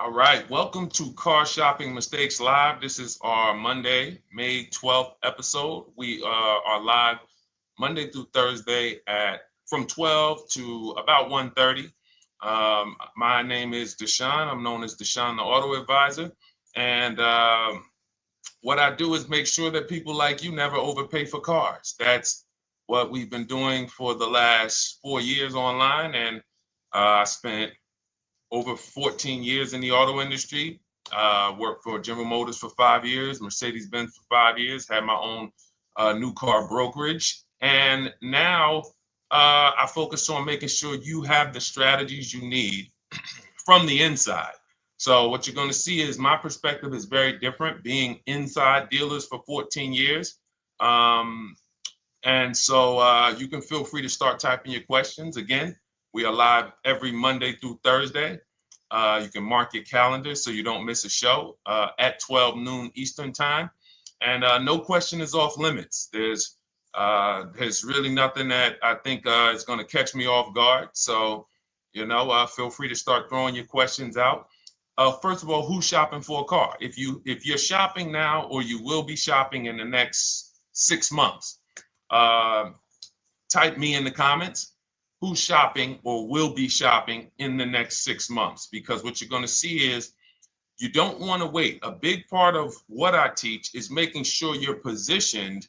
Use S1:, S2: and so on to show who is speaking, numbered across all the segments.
S1: All right, welcome to Car Shopping Mistakes Live. This is our Monday, May 12th episode. We are live Monday through Thursday at from 12 to about 1:30. My name is Deshone. I'm known as Deshone the Auto Advisor. And what I do is make sure that people like you never overpay for cars. That's what we've been doing for the last 4 years online. And I spent over 14 years in the auto industry. Worked for General Motors for 5 years, Mercedes-Benz for 5 years, had my own new car brokerage. And now I focus on making sure you have the strategies you need from the inside. So what you're going to see is my perspective is very different, being inside dealers for 14 years. Um, and so you can feel free to start typing your questions. Again, we are live every Monday through Thursday. You can mark your calendar so you don't miss a show at 12 noon Eastern time. And no question is off limits. There's really nothing that I think is going to catch me off guard. So, feel free to start throwing your questions out. First of all, who's shopping for a car? If you're shopping now or you will be shopping in the next 6 months, uh, type me in the comments who's shopping or will be shopping in the next 6 months, because what you're going to see is you don't want to wait. A big part of what I teach is making sure you're positioned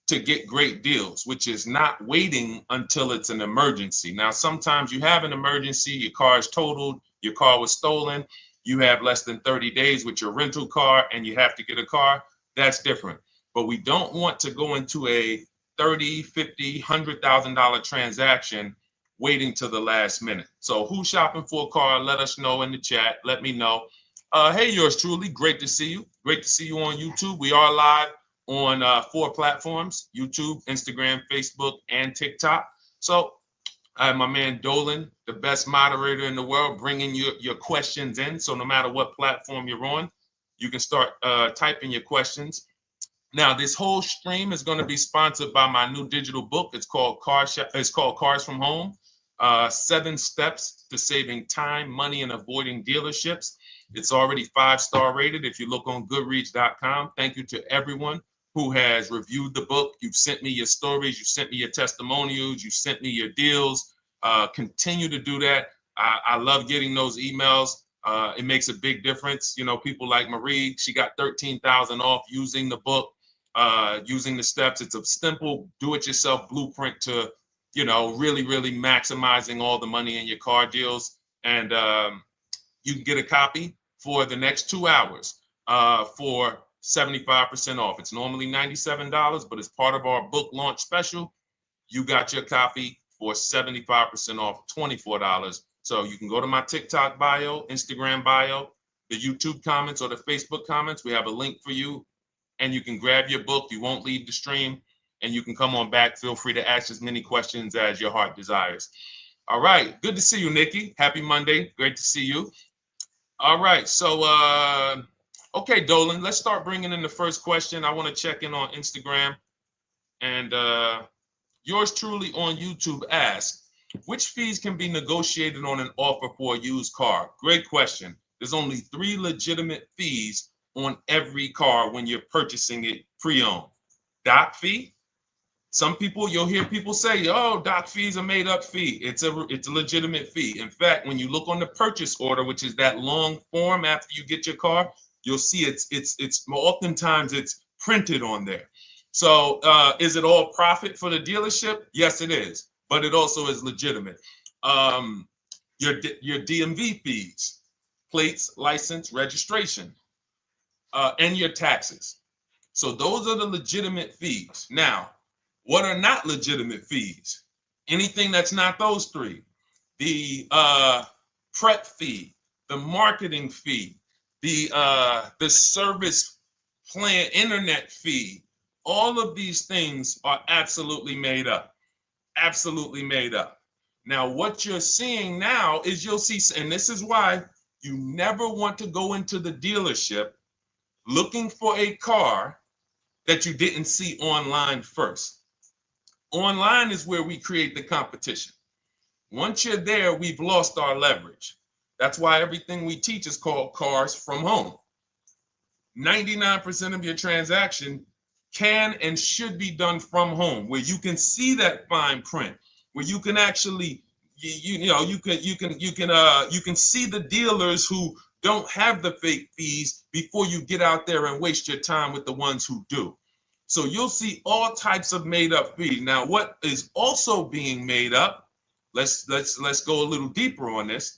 S1: to get great deals, which is not waiting until it's an emergency. Now, sometimes you have an emergency, your car is totaled, your car was stolen, you have less than 30 days with your rental car and you have to get a car. That's different. But we don't want to go into a 30, 50, $100,000 transaction waiting to the last minute. So who's shopping for a car? Let us know in the chat. Let me know. Hey, yours truly. Great to see you. Great to see you on YouTube. We are live on 4 platforms: YouTube, Instagram, Facebook, and TikTok. So I have my man Dolan, the best moderator in the world, bringing your questions in. So no matter what platform you're on, you can start typing your questions. Now, this whole stream is going to be sponsored by my new digital book. It's called Cars from Home: 7 Steps to Saving Time, Money, and Avoiding Dealerships. It's already 5-star rated. If you look on Goodreads.com, thank you to everyone who has reviewed the book. You've sent me your stories. You sent me your testimonials. You sent me your deals. Continue to do that. I love getting those emails. It makes a big difference. People like Marie, she got 13,000 off using the book, using the steps. It's a simple do-it-yourself blueprint to, really, really maximizing all the money in your car deals. And you can get a copy for the next 2 hours for 75% off. It's normally $97, but as part of our book launch special, you got your copy for 75% off, $24. So you can go to my TikTok bio, Instagram bio, the YouTube comments, or the Facebook comments. We have a link for you, and you can grab your book. You won't leave the stream, and you can come on back. Feel free to ask as many questions as your heart desires. All right. Good to see you, Nikki. Happy Monday. Great to see you. All right. So, okay, Dolan, let's start bringing in the first question. I want to check in on Instagram. And yours truly on YouTube asks, which fees can be negotiated on an offer for a used car? Great question. There's only 3 legitimate fees on every car when you're purchasing it pre-owned. Doc fee. Some people, you'll hear people say, "Oh, doc fees are made up fee." It's a legitimate fee. In fact, when you look on the purchase order, which is that long form after you get your car, you'll see it's oftentimes it's printed on there. So is it all profit for the dealership? Yes, it is, but it also is legitimate. Um, your DMV fees, plates, license, registration, and your taxes. So those are the legitimate fees. Now, what are not legitimate fees? Anything that's not those 3. The prep fee, the marketing fee, the service plan internet fee. All of these things are absolutely made up. Absolutely made up. Now, what you're seeing now is you'll see, and this is why you never want to go into the dealership looking for a car that you didn't see online first. Online is where we create the competition. Once you're there, we've lost our leverage. That's why everything we teach is called Cars from Home. 99% of your transaction can and should be done from home, where you can see that fine print, where you can actually you can see the dealers who don't have the fake fees before you get out there and waste your time with the ones who do. So you'll see all types of made up fees. Now, what is also being made up, let's go a little deeper on this,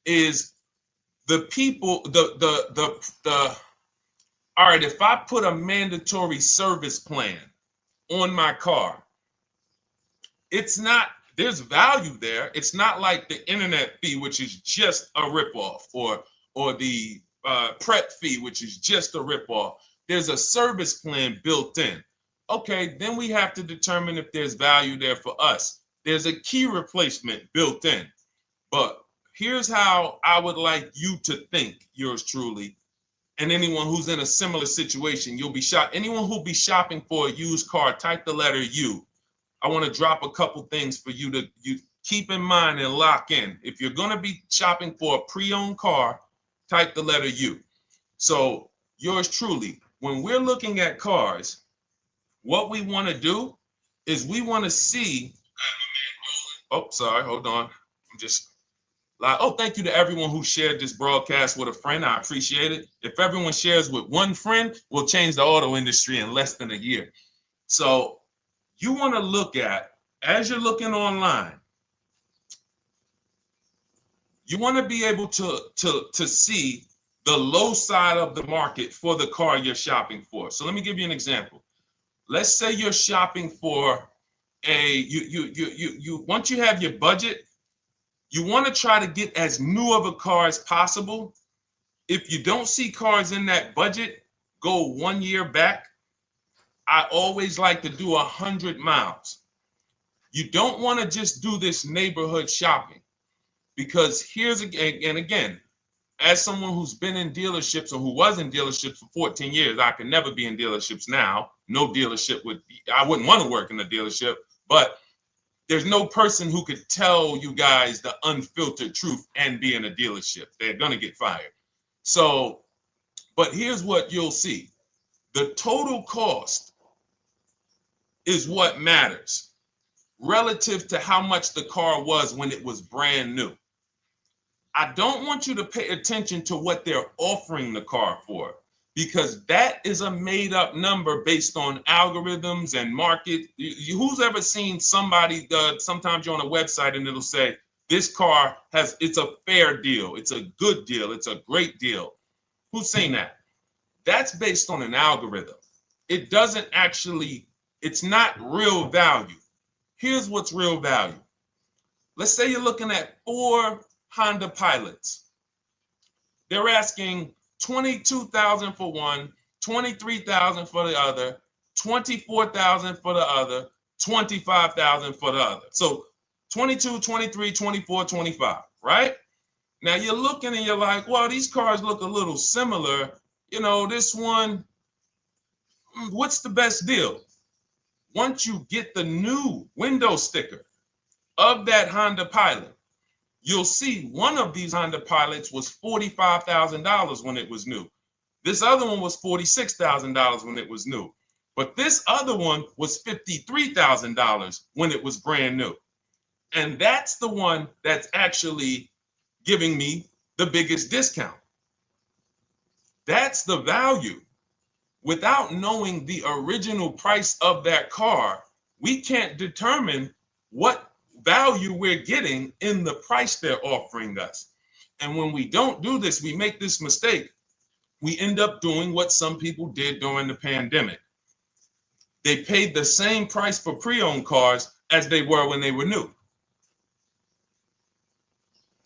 S1: is the people, the all right, if I put a mandatory service plan on my car, it's not, there's value there. It's not like the internet fee, which is just a ripoff, or the prep fee, which is just a ripoff. There's a service plan built in. Okay, then we have to determine if there's value there for us. There's a key replacement built in. But here's how I would like you to think, yours truly, and anyone who's in a similar situation. You'll be shocked. Anyone who'll be shopping for a used car, type the letter U. I want to drop a couple things for you to keep in mind and lock in. If you're going to be shopping for a pre-owned car, type the letter U. So yours truly, when we're looking at cars, what we want to do is we want to see, oh, sorry, hold on. I'm just, oh, thank you to everyone who shared this broadcast with a friend. I appreciate it. If everyone shares with one friend, we'll change the auto industry in less than a year. So you want to look at, as you're looking online, you want to be able to see the low side of the market for the car you're shopping for. So let me give you an example. Let's say you're shopping for once you have your budget, you want to try to get as new of a car as possible. If you don't see cars in that budget, go 1 year back. I always like to do 100 miles. You don't want to just do this neighborhood shopping, because here's again, as someone who's been in dealerships or who was in dealerships for 14 years, I can never be in dealerships now. No dealership I wouldn't want to work in a dealership, but there's no person who could tell you guys the unfiltered truth and be in a dealership. They're going to get fired. So, but here's what you'll see. The total cost is what matters relative to how much the car was when it was brand new. I don't want you to pay attention to what they're offering the car for, because that is a made up number based on algorithms and market. Who's ever seen somebody, sometimes you're on a website and it'll say, this car it's a fair deal, it's a good deal, it's a great deal. Who's seen that? That's based on an algorithm. It doesn't actually, it's not real value. Here's what's real value. Let's say you're looking at 4 Honda Pilots. They're asking $22,000 for one, $23,000 for the other, $24,000 for the other, $25,000 for the other. So 22, 23, 24, 25, right? Now you're looking and you're like, well, these cars look a little similar. You know, this one, what's the best deal? Once you get the new window sticker of that Honda Pilot, you'll see one of these Honda Pilots was $45,000 when it was new. This other one was $46,000 when it was new. But this other one was $53,000 when it was brand new. And that's the one that's actually giving me the biggest discount. That's the value. Without knowing the original price of that car, we can't determine what value we're getting in the price they're offering us. And when we don't do this, we make this mistake. We end up doing what some people did during the pandemic. They paid the same price for pre-owned cars as they were when they were new.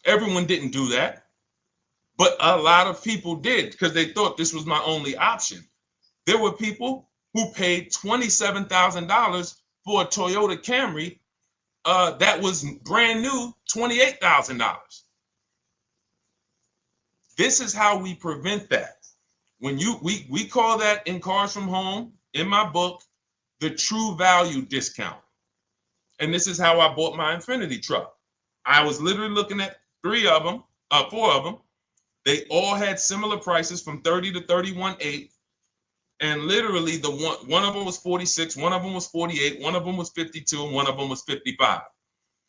S1: Everyone didn't do that, but a lot of people did because they thought this was my only option. There were people who paid $27,000 for a Toyota Camry that was brand new, $28,000. This is how we prevent that. When we call that in Cars from Home, in my book, the true value discount. And this is how I bought my Infiniti truck. I was literally looking at 3 of them. 4 of them. They all had similar prices from 30 to 31.8. And literally the one of them was 46, one of them was 48, one of them was 52, and one of them was 55.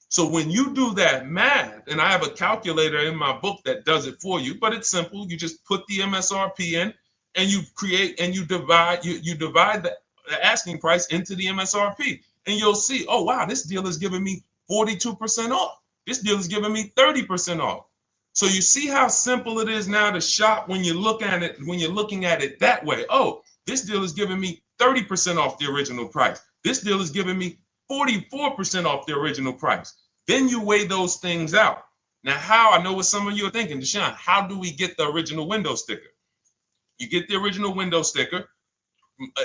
S1: So when you do that math, and I have a calculator in my book that does it for you, but it's simple. You just put the MSRP in and you create and you divide the asking price into the MSRP. And you'll see, oh wow, this deal is giving me 42% off. This deal is giving me 30% off. So you see how simple it is now to shop when you look at it, when you're looking at it that way. Oh, this deal is giving me 30% off the original price. This deal is giving me 44% off the original price. Then you weigh those things out. Now, how, I know what some of you are thinking, Deshone, how do we get the original window sticker? You get the original window sticker.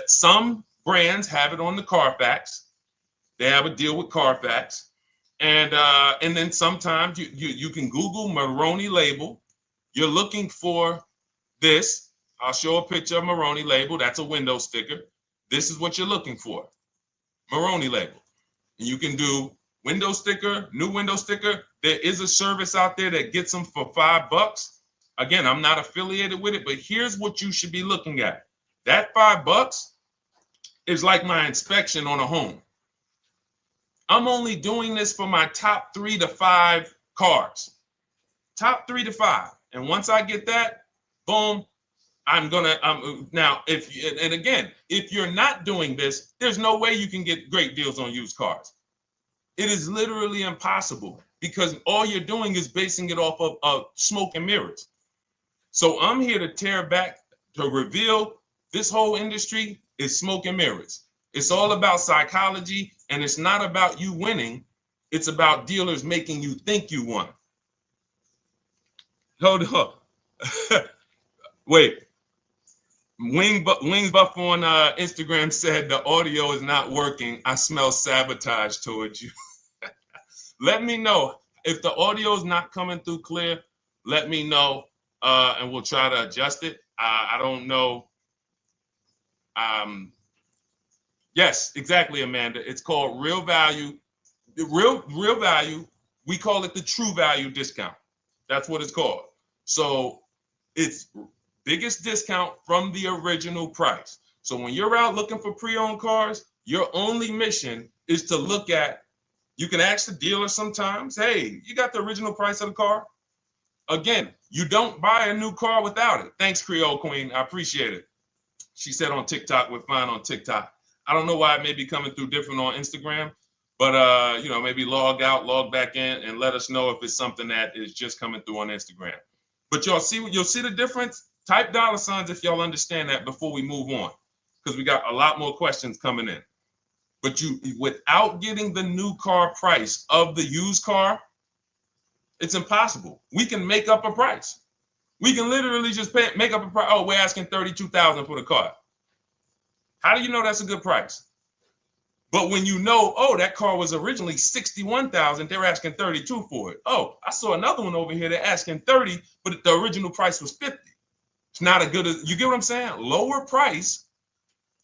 S1: Some brands have it on the Carfax. They have a deal with Carfax. And then sometimes you can Google Maroney label. You're looking for this. I'll show a picture of Maroney label. That's a window sticker. This is what you're looking for. Maroney label. And you can do window sticker, new window sticker. There is a service out there that gets them for $5. Again, I'm not affiliated with it, but here's what you should be looking at. That $5 is like my inspection on a home. I'm only doing this for my top 3 to 5 cars. Top 3 to 5. And once I get that, boom, I'm gonna now if you're not doing this, there's no way you can get great deals on used cars. It is literally impossible because all you're doing is basing it off of smoke and mirrors. So I'm here to tear back, to reveal this whole industry is smoke and mirrors. It's all about psychology, and it's not about you winning. It's about dealers making you think you won. Hold up. Wait. Wings Buff on Instagram said the audio is not working. I smell sabotage towards you. Let me know if the audio is not coming through clear. Let me know, and we'll try to adjust it. I don't know. Yes, exactly, Amanda. It's called real value. Real value. We call it the true value discount. That's what it's called. So it's biggest discount from the original price. So when you're out looking for pre-owned cars, your only mission is to look at, you can ask the dealer sometimes, hey, you got the original price of the car? Again, you don't buy a new car without it. Thanks, Creole Queen. I appreciate it. She said on TikTok, we're fine on TikTok. I don't know why it may be coming through different on Instagram, but maybe log out, log back in, and let us know if it's something that is just coming through on Instagram. But you'll see the difference. Type $ if y'all understand that before we move on, because we got a lot more questions coming in. But without getting the new car price of the used car, it's impossible. We can make up a price. We can literally just make up a price. Oh, we're asking $32,000 for the car. How do you know that's a good price? But when you know, oh, that car was originally $61,000, they're asking $32,000 for it. Oh, I saw another one over here. They're asking $30,000, but the original price was $50,000. It's not a good, you get what I'm saying? Lower price,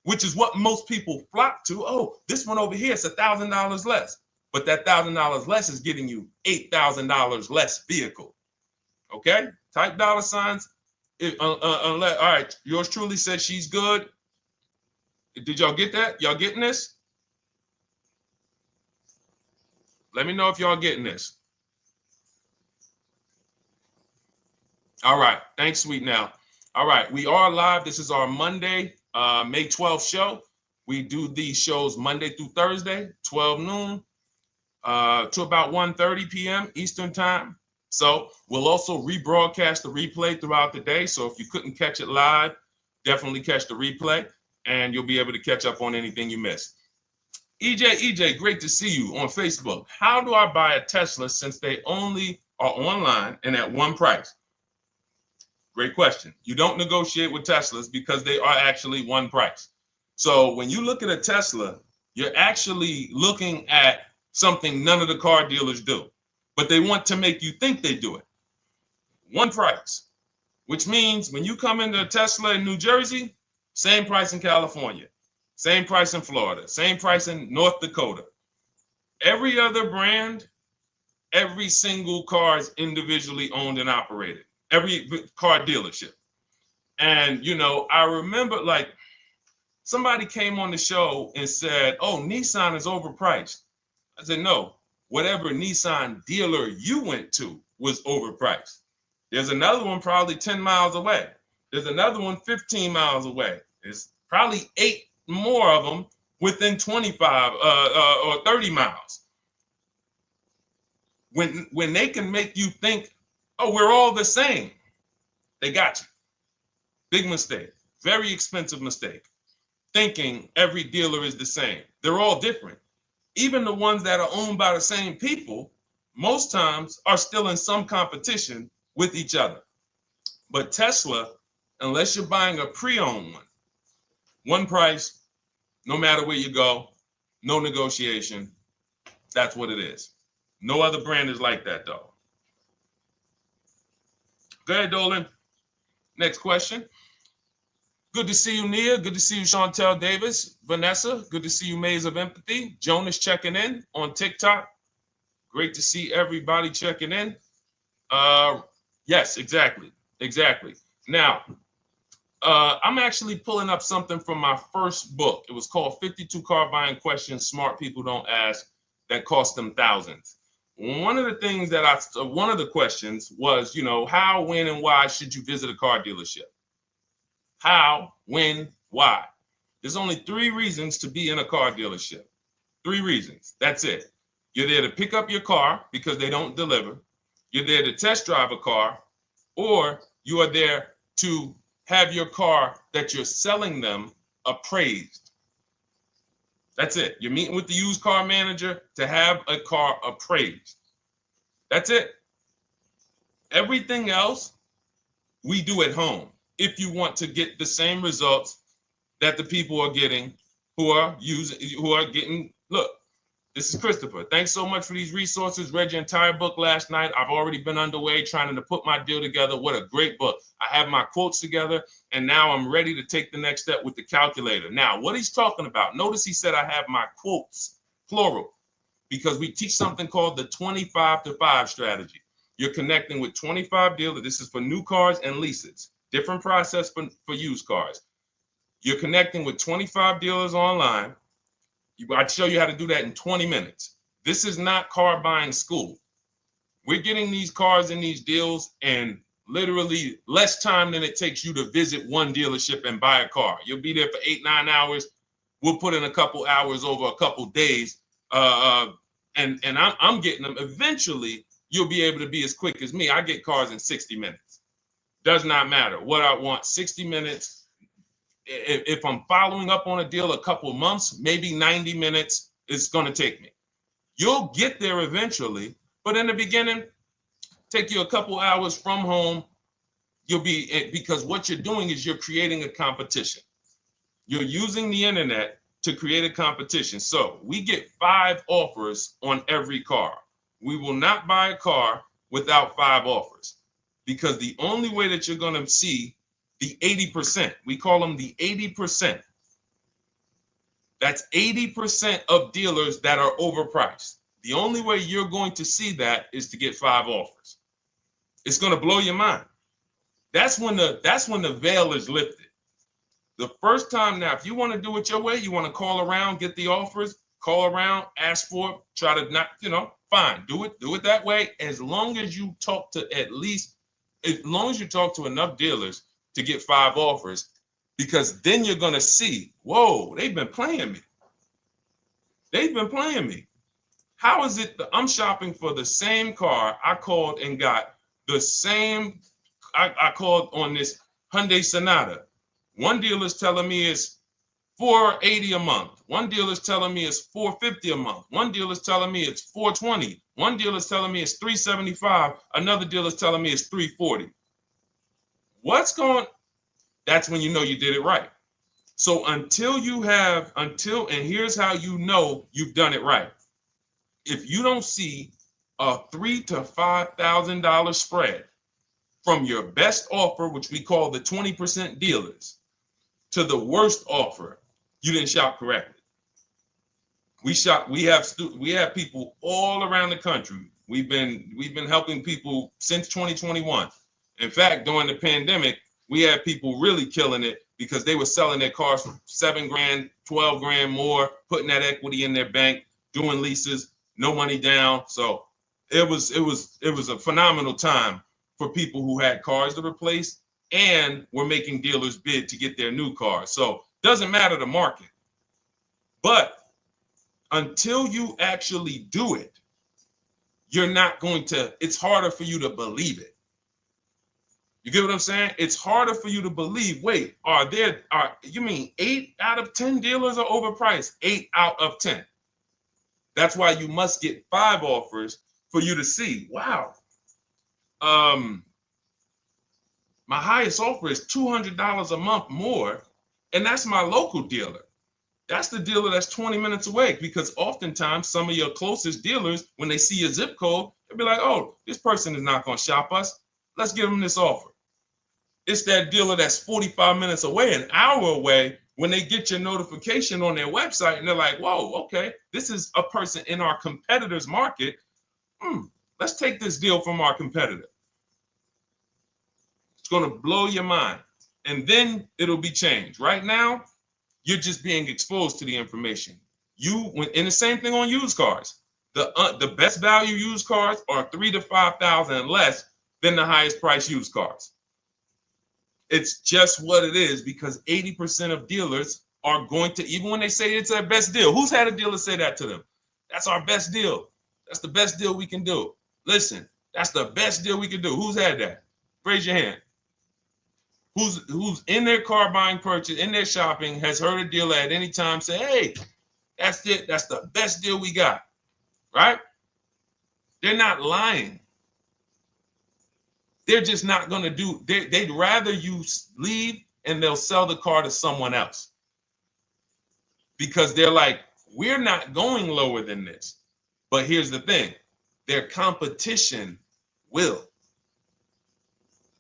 S1: which is what most people flock to. Oh, this one over here is $1,000 less. But that $1,000 less is getting you $8,000 less vehicle. Okay? Type $. All right, yours truly said she's good. Did y'all get that? Y'all getting this? Let me know if y'all getting this. All right. Thanks, Sweet Now. All right. We are live. This is our Monday, May 12th show. We do these shows Monday through Thursday, 12 noon to about 1:30 p.m. Eastern time. So we'll also rebroadcast the replay throughout the day. So if you couldn't catch it live, definitely catch the replay, and you'll be able to catch up on anything you missed. EJ, great to see you on Facebook. How do I buy a Tesla since they only are online and at one price? Great question. You don't negotiate with Teslas because they are actually one price. So when you look at a Tesla, you're actually looking at something none of the car dealers do, but they want to make you think they do it. One price, which means when you come into a Tesla in New Jersey, same price in California, same price in Florida, same price in North Dakota. Every other brand Every single car is individually owned and operated. Every car dealership. And, you know, I remember like somebody came on the show and said, oh, Nissan is overpriced. I said, no, whatever Nissan dealer you went to was overpriced. There's another one probably 10 miles away. There's another one 15 miles away. There's probably 8 more of them within 25 or 30 miles. When they can make you think, oh, we're all the same, they got you. Big mistake. Very expensive mistake. Thinking every dealer is the same. They're all different. Even the ones that are owned by the same people, most times are still in some competition with each other. But Tesla, unless you're buying a pre-owned one price, no matter where you go, no negotiation. That's what it is. No other brand is like that, though. Go ahead, Dolan. Next question. Good to see you, Nia. Good to see you, Chantel Davis. Vanessa, good to see you, Maze of Empathy. Jonas checking in on TikTok. Great to see everybody checking in. Yes, exactly. Now, I'm actually pulling up something from my first book. It was called 52 Car Buying Questions Smart People Don't Ask that cost them thousands. One of the questions was, you know, how, when, and why should you visit a car dealership? How, when, why? There's only 3 reasons to be in a car dealership. 3 reasons. That's it. You're there to pick up your car because they don't deliver. You're there to test drive a car, or you are there to have your car that you're selling them appraised. That's it. You're meeting with the used car manager to have a car appraised. That's it. Everything else we do at home if you want to get the same results that the people are getting who are getting. Look, this is Christopher. Thanks so much for these resources. Read your entire book last night. I've already been underway trying to put my deal together. What a great book. I have my quotes together, and now I'm ready to take the next step with the calculator. Now, what he's talking about, notice he said I have my quotes, plural, because we teach something called the 25 to 5 strategy. You're connecting with 25 dealers. This is for new cars and leases. Different process for used cars. You're connecting with 25 dealers online. I'd show you how to do that in 20 minutes. This is not car buying school. We're getting these cars and these deals in literally less time than it takes you to visit one dealership and buy a car. You'll be there for 8-9 hours. We'll put in a couple hours over a couple days. And I'm getting them. Eventually, you'll be able to be as quick as me. I get cars in 60 minutes. Does not matter what I want. 60 minutes. If I'm following up on a deal a couple months, maybe 90 minutes is going to take me. You'll get there eventually, but in the beginning, take you a couple hours from home. Because what you're doing is you're creating a competition. You're using the internet to create a competition. So we get 5 offers on every car. We will not buy a car without 5 offers, because the only way that you're going to see the 80%, we call them the 80%. That's 80% of dealers that are overpriced. The only way you're going to see that is to get 5 offers. It's going to blow your mind. That's when the veil is lifted. The first time, now, if you want to do it your way, you want to call around, get the offers, call around, ask for it, try to not, fine, do it that way. As long as you talk to enough dealers to get 5 offers, because then you're going to see, whoa, they've been playing me. How is it that I'm shopping for the same car? I called and got the same. I called on this Hyundai Sonata. One dealer's telling me it's $480 a month. One dealer's telling me it's $450 a month. One dealer's telling me it's $420. One dealer's telling me it's $375. Another dealer's telling me it's $340. That's when you know you did it right. So and here's how you know you've done it right. If you don't see a $3,000 to $5,000 spread from your best offer, which we call the 20% dealers, to the worst offer, you didn't shop correctly. We have people all around the country. We've been helping people since 2021. In fact, during the pandemic, we had people really killing it because they were selling their cars for 7 grand, 12 grand more, putting that equity in their bank, doing leases, no money down. So it was a phenomenal time for people who had cars to replace and were making dealers bid to get their new cars. So doesn't matter the market. But until you actually do it, you're not going to, it's harder for you to believe it. You get what I'm saying? It's harder for you to believe, wait, you mean 8 out of 10 dealers are overpriced? 8 out of 10. That's why you must get 5 offers for you to see, wow. My highest offer is $200 a month more, and that's my local dealer. That's the dealer that's 20 minutes away, because oftentimes some of your closest dealers, when they see your zip code, they'll be like, oh, this person is not going to shop us. Let's give them this offer. It's that dealer that's 45 minutes away, an hour away, when they get your notification on their website and they're like, whoa, okay, this is a person in our competitor's market. Let's take this deal from our competitor. It's going to blow your mind. And then it'll be changed. Right now, you're just being exposed to the information. And the same thing on used cars. The best value used cars are $3,000 to $5,000 less than the highest price used cars. It's just what it is, because 80% of dealers are going to, even when they say it's their best deal. Who's had a dealer say that to them? That's our best deal. That's the best deal we can do. Listen, that's the best deal we can do. Who's had that? Raise your hand. Who's in their car buying purchase, in their shopping, has heard a dealer at any time say, hey, that's it. That's the best deal we got, right? They're not lying. They're just not going to do, they'd rather you leave and they'll sell the car to someone else, because they're like, we're not going lower than this. But here's the thing, their competition will.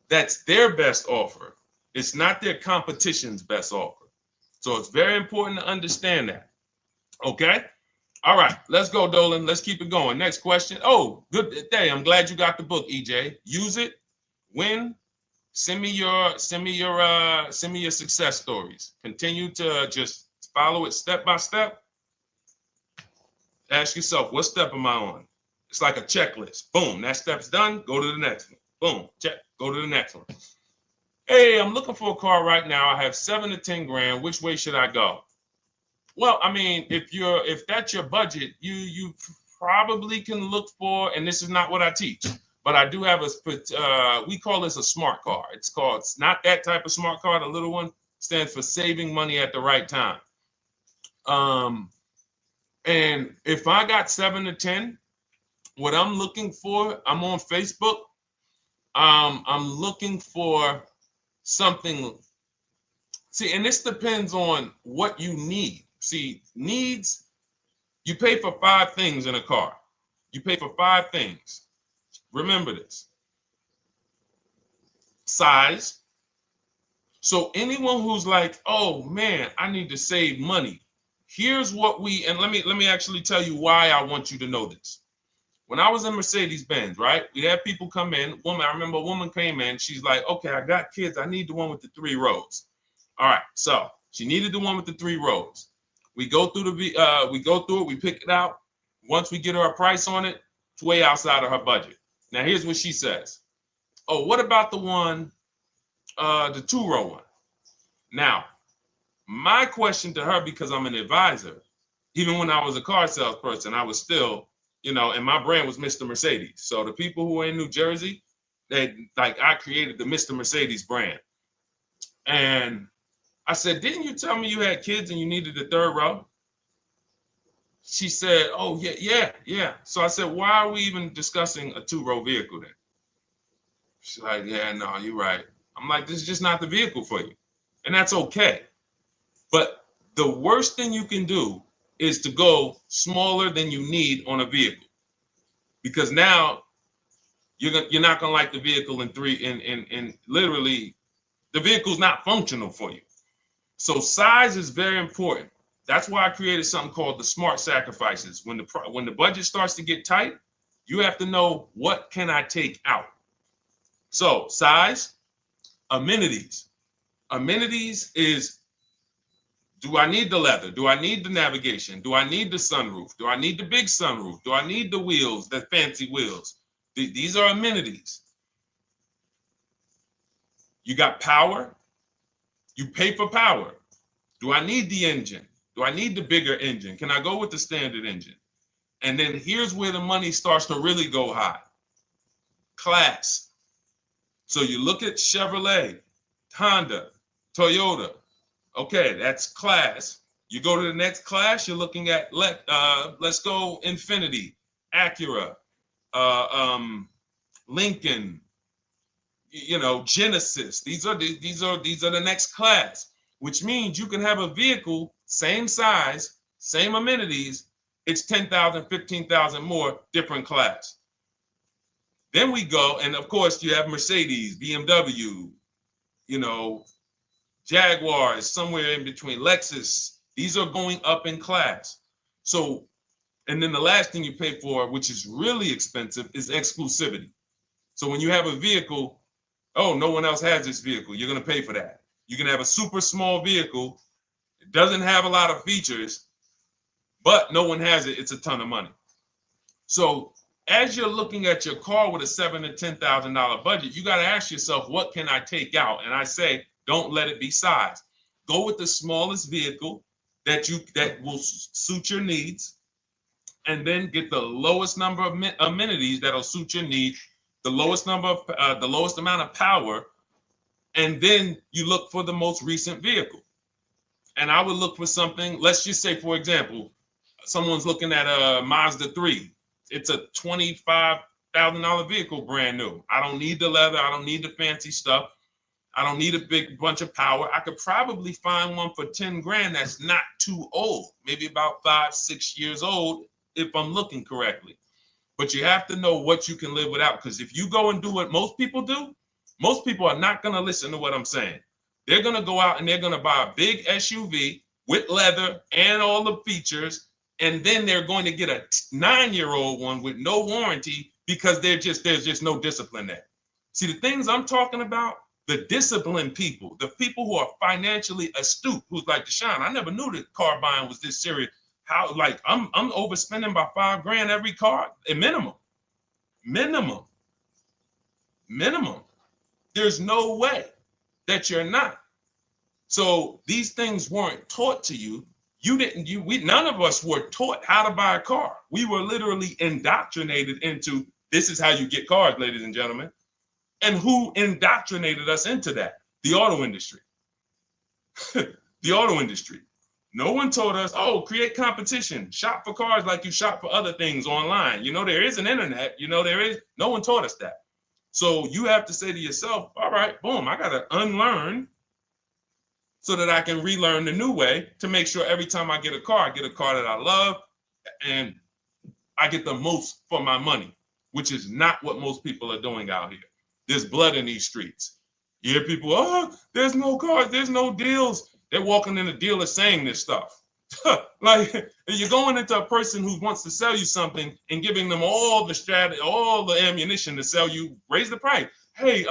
S1: That's their best offer. It's not their competition's best offer. So it's very important to understand that. Okay? All right, let's go, Dolan. Let's keep it going. Next question. Oh, good day. I'm glad you got the book, EJ. Use it. Win. Send me your success stories. Continue to just follow it step by step. Ask yourself, what step am I on? It's like a checklist. Boom, that step's done. Go to the next one. Boom, check. Go to the next one. Hey, I'm looking for a car right now. I have 7 to 10 grand. Which way should I go? Well, I mean, if that's your budget, you probably can look for, and this is not what I teach, but I do have we call this a smart car. It's not that type of smart car. The little one stands for saving money at the right time. And if I got 7 to 10, what I'm looking for, I'm on Facebook. I'm looking for something. See, and this depends on what you need. See, needs, you pay for 5 things in a car. You pay for 5 things. Remember this. Size. So anyone who's like, oh man, I need to save money. Here's what and let me actually tell you why I want you to know this. When I was in Mercedes-Benz, right? We had people come in. I remember a woman came in. She's like, okay, I got kids. I need the one with the 3 rows. All right. So she needed the one with the 3 rows. We go through it. We pick it out. Once we get her a price on it, it's way outside of her budget. Now, here's what she says. Oh, what about the one, the 2-row one? Now, my question to her, because I'm an advisor, even when I was a car salesperson, I was still, and my brand was Mr. Mercedes. So the people who are in New Jersey, I created the Mr. Mercedes brand. And I said, didn't you tell me you had kids and you needed the 3rd row? She said, oh, yeah. So I said, why are we even discussing a 2-row vehicle then? She's like, yeah, no, you're right. I'm like, this is just not the vehicle for you. And that's okay. But the worst thing you can do is to go smaller than you need on a vehicle, because now you're not gonna like the vehicle in literally the vehicle's not functional for you. So size is very important. That's why I created something called the smart sacrifices. When the budget starts to get tight, You have to know, what can I take out? So size, amenities. Amenities is, do I need the leather? Do I need the navigation? Do I need the sunroof? Do I need the big sunroof? Do I need the wheels, the fancy wheels? These are amenities. You got power. You pay for power. Do I need the engine? Do I need the bigger engine? Can I go with the standard engine? And then here's where the money starts to really go high. Class. So you look at Chevrolet, Honda, Toyota. Okay, that's class. You go to the next class, you're looking at, let's go Infiniti, Acura, Lincoln, Genesis. These are the next class, which means you can have a vehicle, same size, same amenities. It's 10,000, 15,000 more, different class. Then we go, and of course you have Mercedes, BMW, Jaguars, somewhere in between, Lexus. These are going up in class. So, and then the last thing you pay for, which is really expensive, is exclusivity. So when you have a vehicle, oh, no one else has this vehicle, you're going to pay for that. You can have a super small vehicle, it doesn't have a lot of features, but no one has it, it's a ton of money. So as you're looking at your car with a $7,000 to $10,000 budget, you got to ask yourself, what can I take out? And I say, don't let it be size. Go with the smallest vehicle that will suit your needs, and then get the lowest number of amenities that'll suit your needs, the lowest amount of power, and then you look for the most recent vehicle. And I would look for something, let's just say, for example, someone's looking at a Mazda 3. It's a $25,000 vehicle, brand new. I don't need the leather. I don't need the fancy stuff. I don't need a big bunch of power. I could probably find one for 10 grand that's not too old, maybe about 5-6 years old, if I'm looking correctly. But you have to know what you can live without, because if you go and do what most people do, most people are not going to listen to what I'm saying. They're going to go out and they're going to buy a big SUV with leather and all the features, and then they're going to get a 9-year-old one with no warranty because there's just no discipline there. See, the things I'm talking about, the disciplined people, the people who are financially astute, who's like, Deshone, I never knew that car buying was this serious. How, like, I'm overspending by $5 grand every car, a minimum. There's no way that you're not. So these things weren't taught to you. None of us were taught how to buy a car. We were literally indoctrinated into, this is how you get cars, ladies and gentlemen. And who indoctrinated us into that? The auto industry. The auto industry. No one told us, oh, create competition, shop for cars like you shop for other things online. There is an internet, no one taught us that. So you have to say to yourself, all right, boom, I got to unlearn so that I can relearn the new way to make sure every time I get a car that I love and I get the most for my money, which is not what most people are doing out here. There's blood in these streets. You hear people, oh, there's no cars, there's no deals. They're walking in the dealer saying this stuff. Like, you're going into a person who wants to sell you something and giving them all the strategy, all the ammunition to sell you, raise the price. Hey,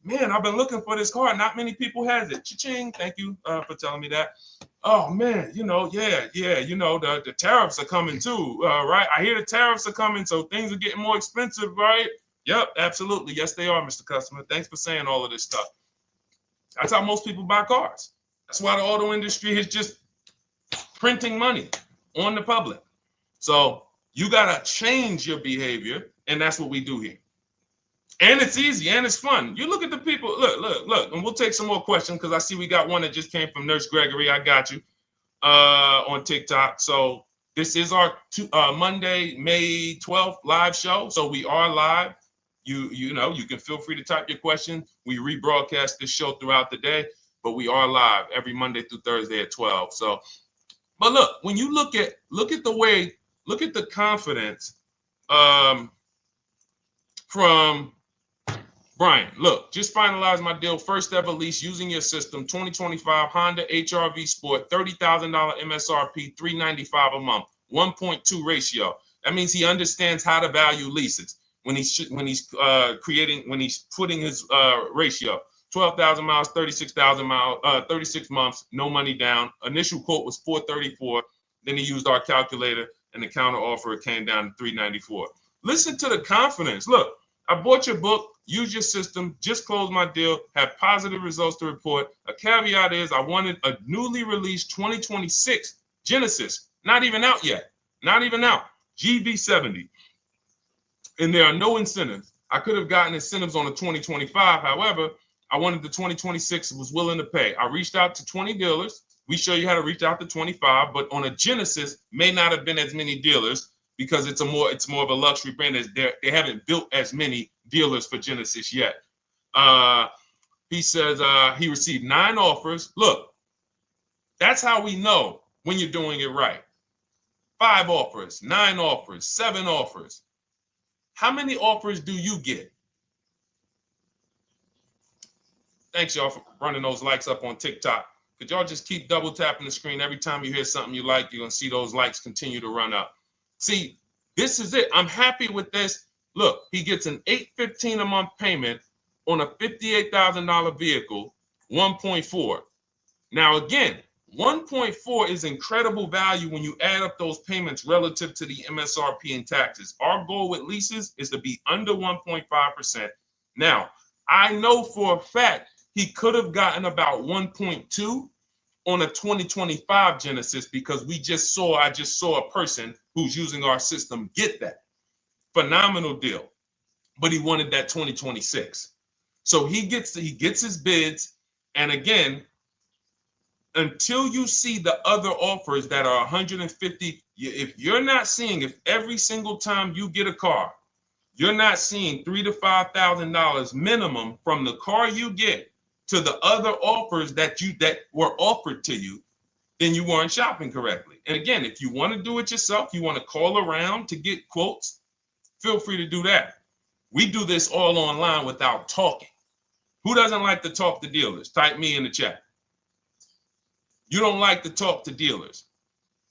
S1: man, I've been looking for this car. Not many people has it. Cha-ching. Thank you for telling me that. Oh man, the tariffs are coming too, right? I hear the tariffs are coming, so things are getting more expensive, right? Yep, absolutely. Yes, they are, Mr. Customer. Thanks for saying all of this stuff. That's how most people buy cars. That's why the auto industry is just printing money on the public. So you got to change your behavior, and that's what we do here. And it's easy and it's fun. You look at the people, look, and we'll take some more questions because I see we got one that just came from Nurse Gregory. I got you on TikTok. So this is our Monday, May 12th live show. So we are live. You can feel free to type your question. We rebroadcast this show throughout the day, but we are live every Monday through Thursday at 12. So, but look, when you look at the confidence from Brian, look, just finalized my deal. First ever lease using your system, 2025 Honda HR-V Sport, $30,000 MSRP, $395 a month, 1.2 ratio. That means he understands how to value leases when he's putting his ratio. 12,000 miles, 36,000 miles, 36 months, no money down. Initial quote was 434. Then he used our calculator, and the counter offer came down to 394. Listen to the confidence. Look, I bought your book, use your system, just closed my deal, have positive results to report. A caveat is I wanted a newly released 2026 Genesis, not even out yet, not even out, GV70. And there are no incentives. I could have gotten incentives on the 2025. However, I wanted the 2026, was willing to pay. I reached out to 20 dealers. We show you how to reach out to 25, but on a Genesis, may not have been as many dealers because it's more of a luxury brand. As they haven't built as many dealers for Genesis yet. He says he received 9 offers. Look, that's how we know when you're doing it right. 5 offers, 9 offers, 7 offers. How many offers do you get? Thanks, y'all, for running those likes up on TikTok. Could y'all just keep double tapping the screen every time you hear something you like? You're going to see those likes continue to run up. See, this is it. I'm happy with this. Look, he gets an $815 a month payment on a $58,000 vehicle, 1.4. Now, again, 1.4 is incredible value when you add up those payments relative to the MSRP and taxes. Our goal with leases is to be under 1.5%. Now, I know for a fact he could have gotten about 1.2 on a 2025 Genesis because I just saw a person who's using our system get that. Phenomenal deal. But he wanted that 2026. So he gets his bids. And again, until you see the other offers that are 150, if every single time you get a car, you're not seeing $3,000 to $5,000 minimum from the car you get to the other offers that were offered to you, then you weren't shopping correctly. And again, if you want to do it yourself, you want to call around to get quotes, feel free to do that. We do this all online without talking. Who doesn't like to talk to dealers? Type me in the chat. You don't like to talk to dealers.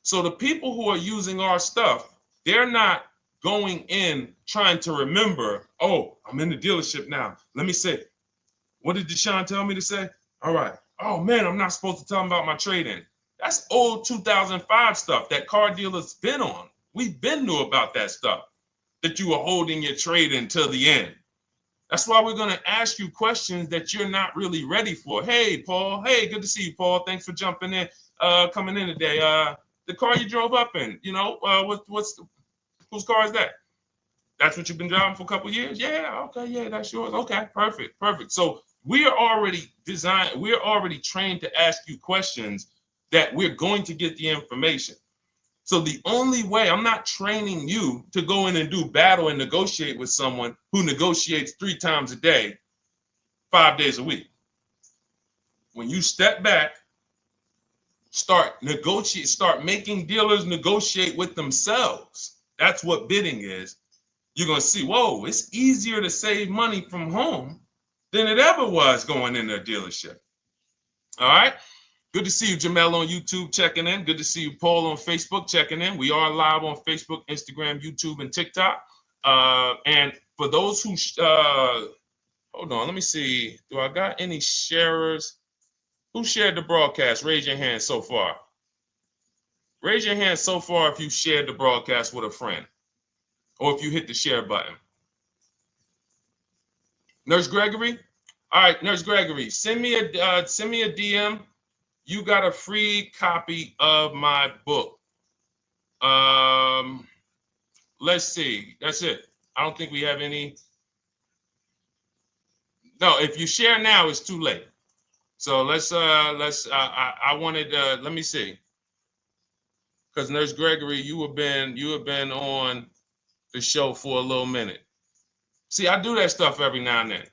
S1: So the people who are using our stuff, they're not going in trying to remember, oh, I'm in the dealership now. Let me say, what did Deshone tell me to say? All right. Oh, man, I'm not supposed to tell them about my trade-in. That's old 2005 stuff that car dealers been on. We've been knew about that stuff, that you were holding your trade-in till the end. That's why we're going to ask you questions that you're not really ready for. Hey, Paul. Hey, good to see you, Paul. Thanks for jumping in, coming in today. The car you drove up in, whose car is that? That's what you've been driving for a couple of years? Yeah, okay, yeah, that's yours. Okay, perfect. So we are already trained to ask you questions that we're going to get the information. So the only way, I'm not training you to go in and do battle and negotiate with someone who negotiates 3 times a day, 5 days a week. When you step back, start making dealers negotiate with themselves. That's what bidding is. You're going to see, whoa, it's easier to save money from home than it ever was going in a dealership. All right. Good to see you, Jamel, on YouTube checking in. Good to see you, Paul, on Facebook checking in. We are live on Facebook, Instagram, YouTube, and TikTok. And for those who, hold on, let me see. Do I got any sharers? Who shared the broadcast? Raise your hand so far. Raise your hand so far if you shared the broadcast with a friend or if you hit the share button. Nurse Gregory? All right, Nurse Gregory, send me a DM. You got a free copy of my book. Let's see. That's it. I don't think we have any. No, if you share now, it's too late. So I wanted let me see. Because Nurse Gregory, you have been on the show for a little minute. See, I do that stuff every now and then.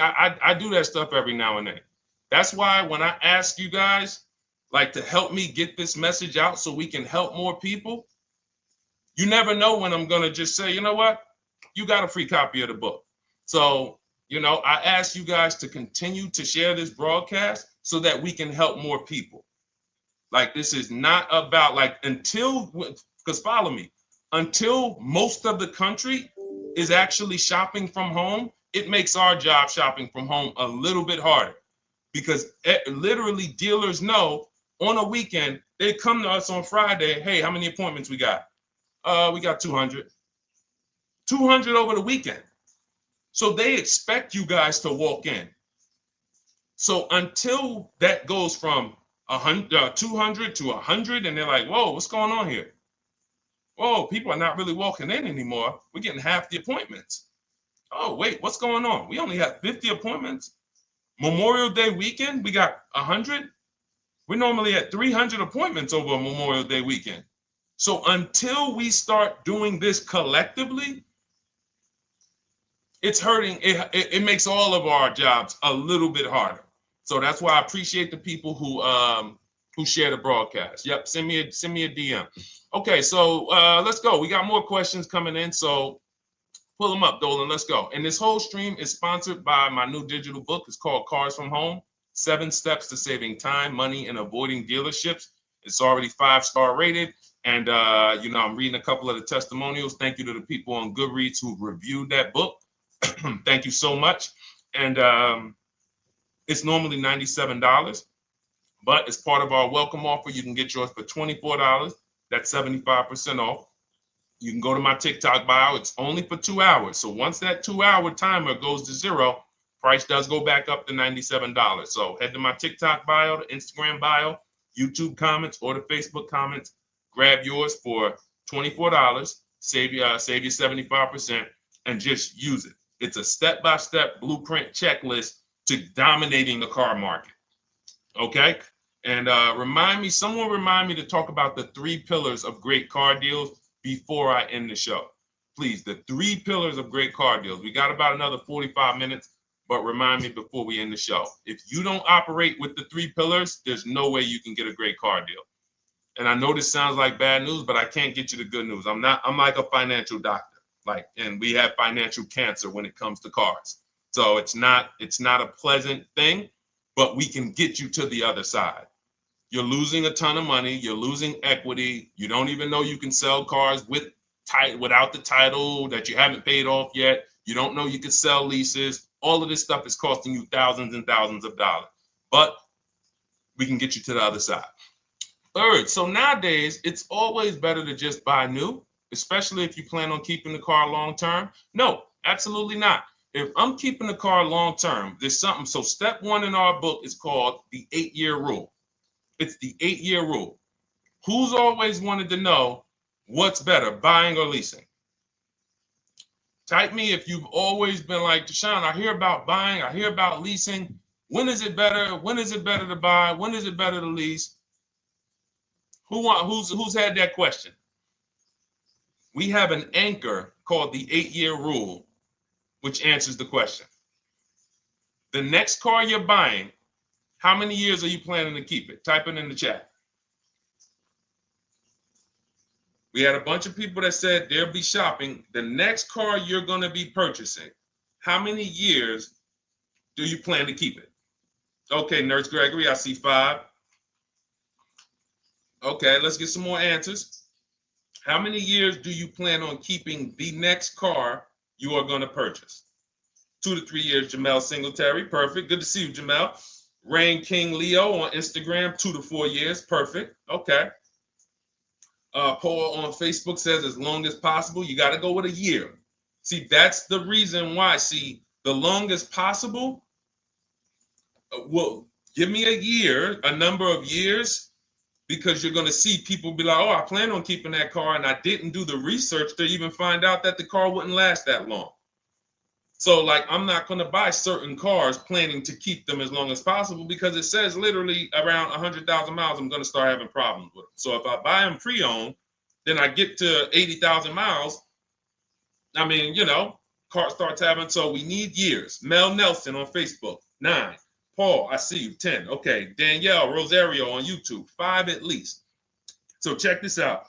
S1: I do that stuff every now and then. That's why when I ask you guys, like, to help me get this message out so we can help more people, you never know when I'm going to just say, you know what? You got a free copy of the book. So, I ask you guys to continue to share this broadcast so that we can help more people. Like, this is not about, because follow me. until most of the country is actually shopping from home, it makes our job shopping from home a little bit harder, because literally dealers know on a weekend, they come to us on Friday, hey, how many appointments we got? We got 200. 200 over the weekend. So they expect you guys to walk in. So until that goes from 200 to 100, and they're like, whoa, what's going on here? Whoa, people are not really walking in anymore. We're getting half the appointments. Oh, wait, what's going on? We only have 50 appointments. Memorial Day weekend, we got 100. We're normally at 300 appointments over a Memorial Day weekend. So until we start doing this collectively, it's hurting. It makes all of our jobs a little bit harder. So that's why I appreciate the people who share the broadcast. Yep, send me a DM. Okay, so let's go. We got more questions coming in, so pull them up, Dolan. Let's go. And this whole stream is sponsored by my new digital book. It's called Cars from Home: 7 Steps to Saving Time, Money, and Avoiding Dealerships. It's already 5-star rated. And, I'm reading a couple of the testimonials. Thank you to the people on Goodreads who reviewed that book. Thank you so much. And it's normally $97, but as part of our welcome offer, you can get yours for $24. That's 75% off. You can go to my TikTok bio. It's only for 2 hours. So once that 2-hour timer goes to zero, price does go back up to $97. So head to my TikTok bio, the Instagram bio, YouTube comments, or the Facebook comments. Grab yours for $24. Save you 75%, and just use it. It's a step-by-step blueprint checklist to dominating the car market. Okay? And someone remind me to talk about the 3 pillars of great car deals before I end the show. Please, the 3 pillars of great car deals. We got about another 45 minutes, but remind me before we end the show. If you don't operate with the 3 pillars, there's no way you can get a great car deal. And I know this sounds like bad news, but I can't get you the good news. I'm like a financial doctor. And we have financial cancer when it comes to cars. So it's not a pleasant thing, but we can get you to the other side. You're losing a ton of money. You're losing equity. You don't even know you can sell cars without the title that you haven't paid off yet. You don't know you can sell leases. All of this stuff is costing you thousands and thousands of dollars, but we can get you to the other side. Third, so nowadays, it's always better to just buy new, especially if you plan on keeping the car long term. No, absolutely not. If I'm keeping the car long term, there's something. So step 1 in our book is called the 8-year rule. It's the 8-year rule. Who's always wanted to know what's better, buying or leasing? Type me if you've always been like, Deshone, I hear about buying, I hear about leasing. When is it better? When is it better to buy? When is it better to lease? Who's had that question? We have an anchor called the 8-year rule, which answers the question. The next car you're buying, how many years are you planning to keep it? Type it in the chat. We had a bunch of people that said they'll be shopping. The next car you're going to be purchasing, how many years do you plan to keep it? Okay, Nurse Gregory, I see 5. Okay, let's get some more answers. How many years do you plan on keeping the next car you are going to purchase? 2 to 3 years, Jamel Singletary. Perfect. Good to see you, Jamel. Rain King Leo on Instagram, 2 to 4 years. Perfect. Okay. Paul on Facebook says as long as possible. You got to go with a year. See, that's the reason why. See, the longest possible, well, give me a year, a number of years, because you're going to see people be like, oh, I plan on keeping that car, and I didn't do the research to even find out that the car wouldn't last that long. So, I'm not going to buy certain cars planning to keep them as long as possible, because it says literally around 100,000 miles, I'm going to start having problems with them. So if I buy them pre-owned, then I get to 80,000 miles. I mean, car starts having, so we need years. Mel Nelson on Facebook, 9. Paul, I see you, 10. Okay, Danielle Rosario on YouTube, 5 at least. So check this out.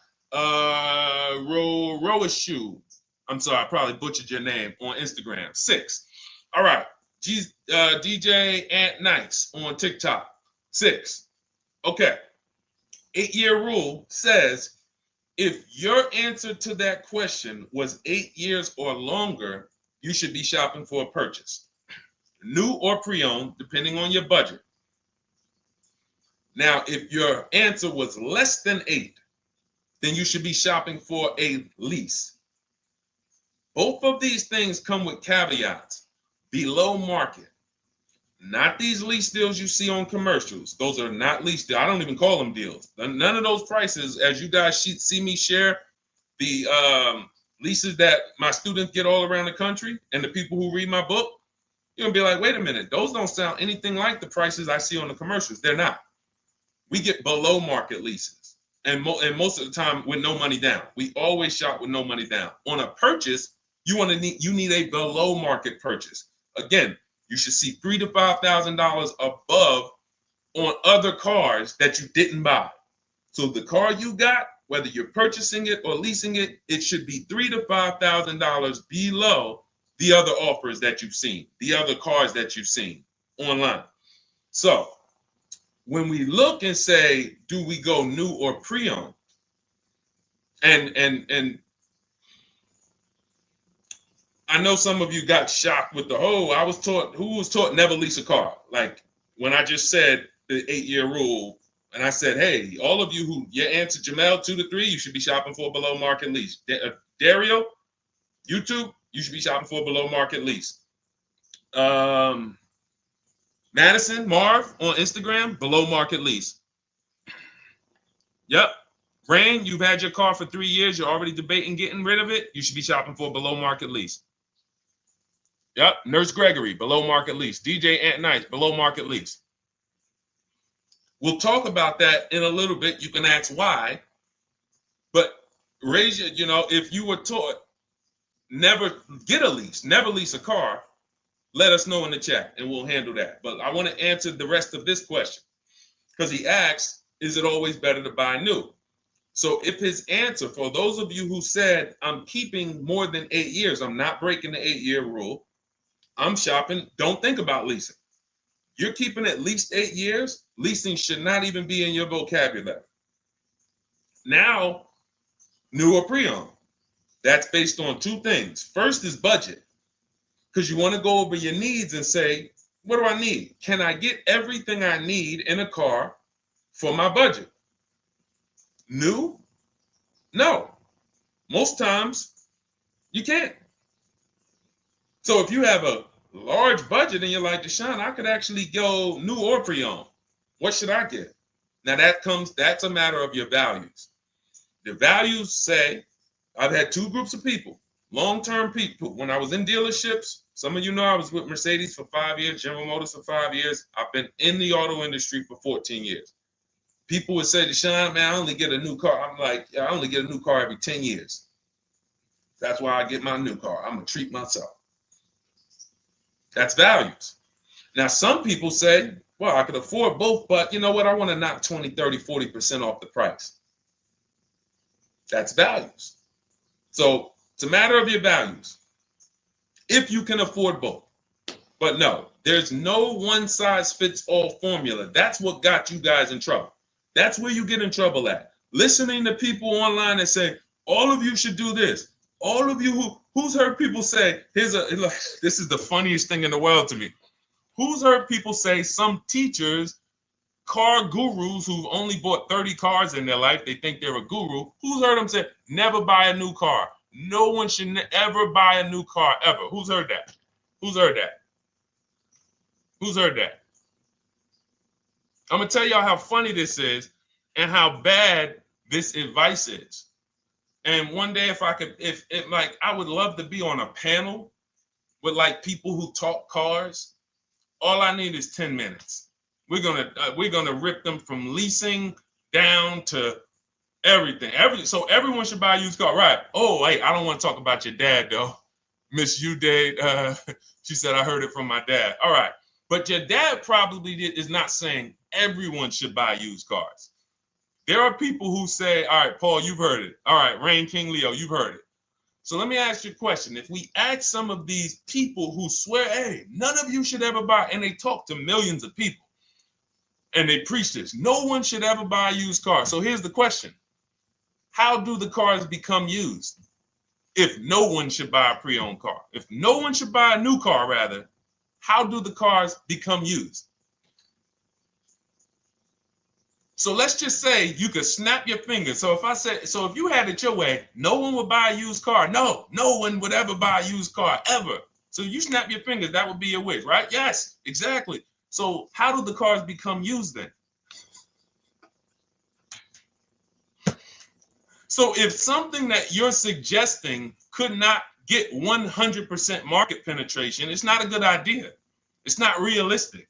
S1: Roashu, I'm sorry, I probably butchered your name, on Instagram, 6. All right, DJ Ant Nice on TikTok, 6. Okay, 8-year rule says If your answer to that question was 8 years or longer, you should be shopping for a purchase, new or pre-owned, depending on your budget. Now, if your answer was less than 8, then you should be shopping for a lease. Both of these things come with caveats. Below market. Not these lease deals you see on commercials. Those are not lease deals. I don't even call them deals. None of those prices, as you guys see me share the leases that my students get all around the country and the people who read my book, you're going to be like, wait a minute. Those don't sound anything like the prices I see on the commercials. They're not. We get below market leases. And most of the time with no money down. We always shop with no money down. On a purchase, you need a below market purchase. Again, you should see $3,000 to $5,000 above on other cars that you didn't buy. So the car you got, whether you're purchasing it or leasing it, it should be $3,000 to $5,000 below the other offers that you've seen, the other cars that you've seen online. So when we look and say, do we go new or pre-owned? And I know some of you got shocked with who was taught never lease a car. Like when I just said the 8-year rule, and I said, hey, all of you who your answer Jamel 2 to 3, you should be shopping for a below market lease. Dario, YouTube, you should be shopping for a below market lease. Madison, Marv on Instagram, below market lease. Yep. Rain, you've had your car for 3 years. You're already debating getting rid of it. You should be shopping for a below market lease. Yep. Nurse Gregory, below market lease. DJ Ant Nice, below market lease. We'll talk about that in a little bit. You can ask why. But raise your, if you were taught never get a lease, never lease a car, let us know in the chat and we'll handle that. But I want to answer the rest of this question because he asks, is it always better to buy new? So if his answer, for those of you who said, I'm keeping more than 8 years, I'm not breaking the 8-year rule, I'm shopping, don't think about leasing. You're keeping at least 8 years, leasing should not even be in your vocabulary. Now, new or pre-owned. That's based on 2 things. First is budget, because you want to go over your needs and say, what do I need? Can I get everything I need in a car for my budget? New? No. Most times, you can't. So if you have a large budget and you're like, Deshone, I could actually go new or pre-owned. What should I get? Now that's a matter of your values. The values say, I've had 2 groups of people, long-term people. When I was in dealerships, some of you know I was with Mercedes for 5 years, General Motors for 5 years. I've been in the auto industry for 14 years. People would say, Deshone, man, I only get a new car. I'm like, yeah, I only get a new car every 10 years. That's why I get my new car. I'm going to treat myself. That's values. Now, some people say, well, I could afford both, but you know what? I want to knock 20, 30, 40% off the price. That's values. So it's a matter of your values. If you can afford both. But no, there's no one-size-fits-all formula. That's what got you guys in trouble. That's where you get in trouble at. Listening to people online and say, all of you should do this. All of you who's heard people say, this is the funniest thing in the world to me. Who's heard people say, some teachers, car gurus who've only bought 30 cars in their life, they think they're a guru. Who's heard them say, never buy a new car? No one should ever buy a new car, ever. Who's heard that? Who's heard that? Who's heard that? I'm going to tell y'all how funny this is and how bad this advice is. And one day, if I would love to be on a panel with like people who talk cars. All I need is 10 minutes. We're gonna rip them from leasing down to everything. So everyone should buy a used car, right? Oh, wait, I don't want to talk about your dad though, Miss Uday. She said I heard it from my dad. All right, but your dad probably is not saying everyone should buy used cars. There are people who say, all right, Paul, you've heard it. All right, Rain King Leo, you've heard it. So let me ask you a question. If we ask some of these people who swear, hey, none of you should ever buy, and they talk to millions of people, and they preach this, no one should ever buy a used car. So here's the question. how do the cars become used? If no one should buy a pre-owned car, if no one should buy a new car, rather, how do the cars become used? So let's just say you could snap your fingers. So if you had it your way, no one would buy a used car. No one would ever buy a used car, ever. So you snap your fingers, that would be your wish, right? Yes, exactly. So how do the cars become used then? So if something that you're suggesting could not get 100% market penetration, it's not a good idea. It's not realistic.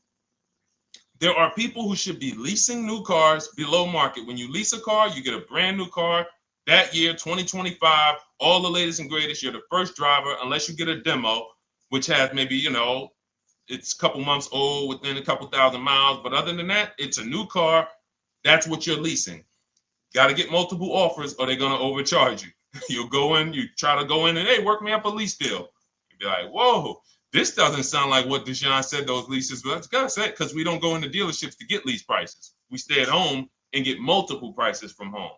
S1: There are people who should be leasing new cars below market. When you lease a car, you get a brand new car that year, 2025, all the latest and greatest. You're the first driver, unless you get a demo, which has maybe, it's a couple months old, within a couple thousand miles. But other than that, it's a new car. That's what you're leasing. Got to get multiple offers or they're going to overcharge you. You'll go in, you try to go in and, hey, work me up a lease deal. You'll be like, whoa, this doesn't sound like what Deshone said those leases were. That's gotta say, because we don't go into dealerships to get lease prices. We stay at home and get multiple prices from home.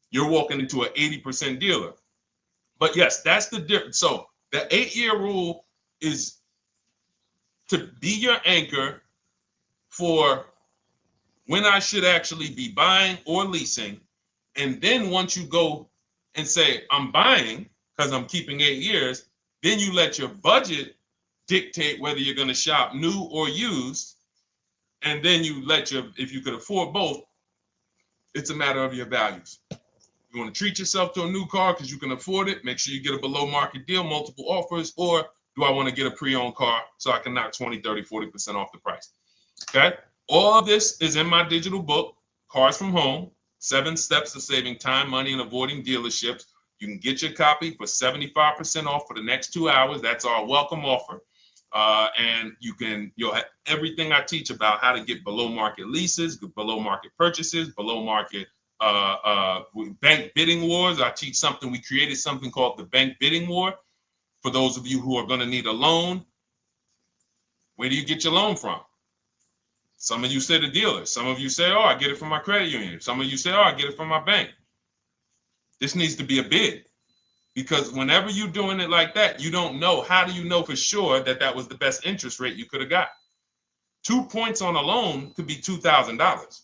S1: You're walking into an 80% dealer. But yes, that's the difference. So the 8-year rule is to be your anchor for when I should actually be buying or leasing. And then once you go and say, I'm buying because I'm keeping 8 years, then you let your budget dictate whether you're going to shop new or used. And then you if you could afford both, it's a matter of your values. You want to treat yourself to a new car because you can afford it, make sure you get a below market deal, multiple offers, or do I want to get a pre-owned car so I can knock 20, 30, 40% off the price? Okay. All of this is in my digital book, Cars from Home, 7 Steps to Saving Time, Money, and Avoiding Dealerships. You can get your copy for 75% off for the next 2 hours. That's our welcome offer. And you'll have everything I teach about how to get below market leases, below market purchases, below market bank bidding wars. We created something called the bank bidding war. For those of you who are going to need a loan, where do you get your loan from? Some of you say the dealer. Some of you say, oh, I get it from my credit union. Some of you say, oh, I get it from my bank. This needs to be a bid. Because whenever you're doing it like that, you don't know. How do you know for sure that that was the best interest rate you could have got? 2 points on a loan could be $2,000.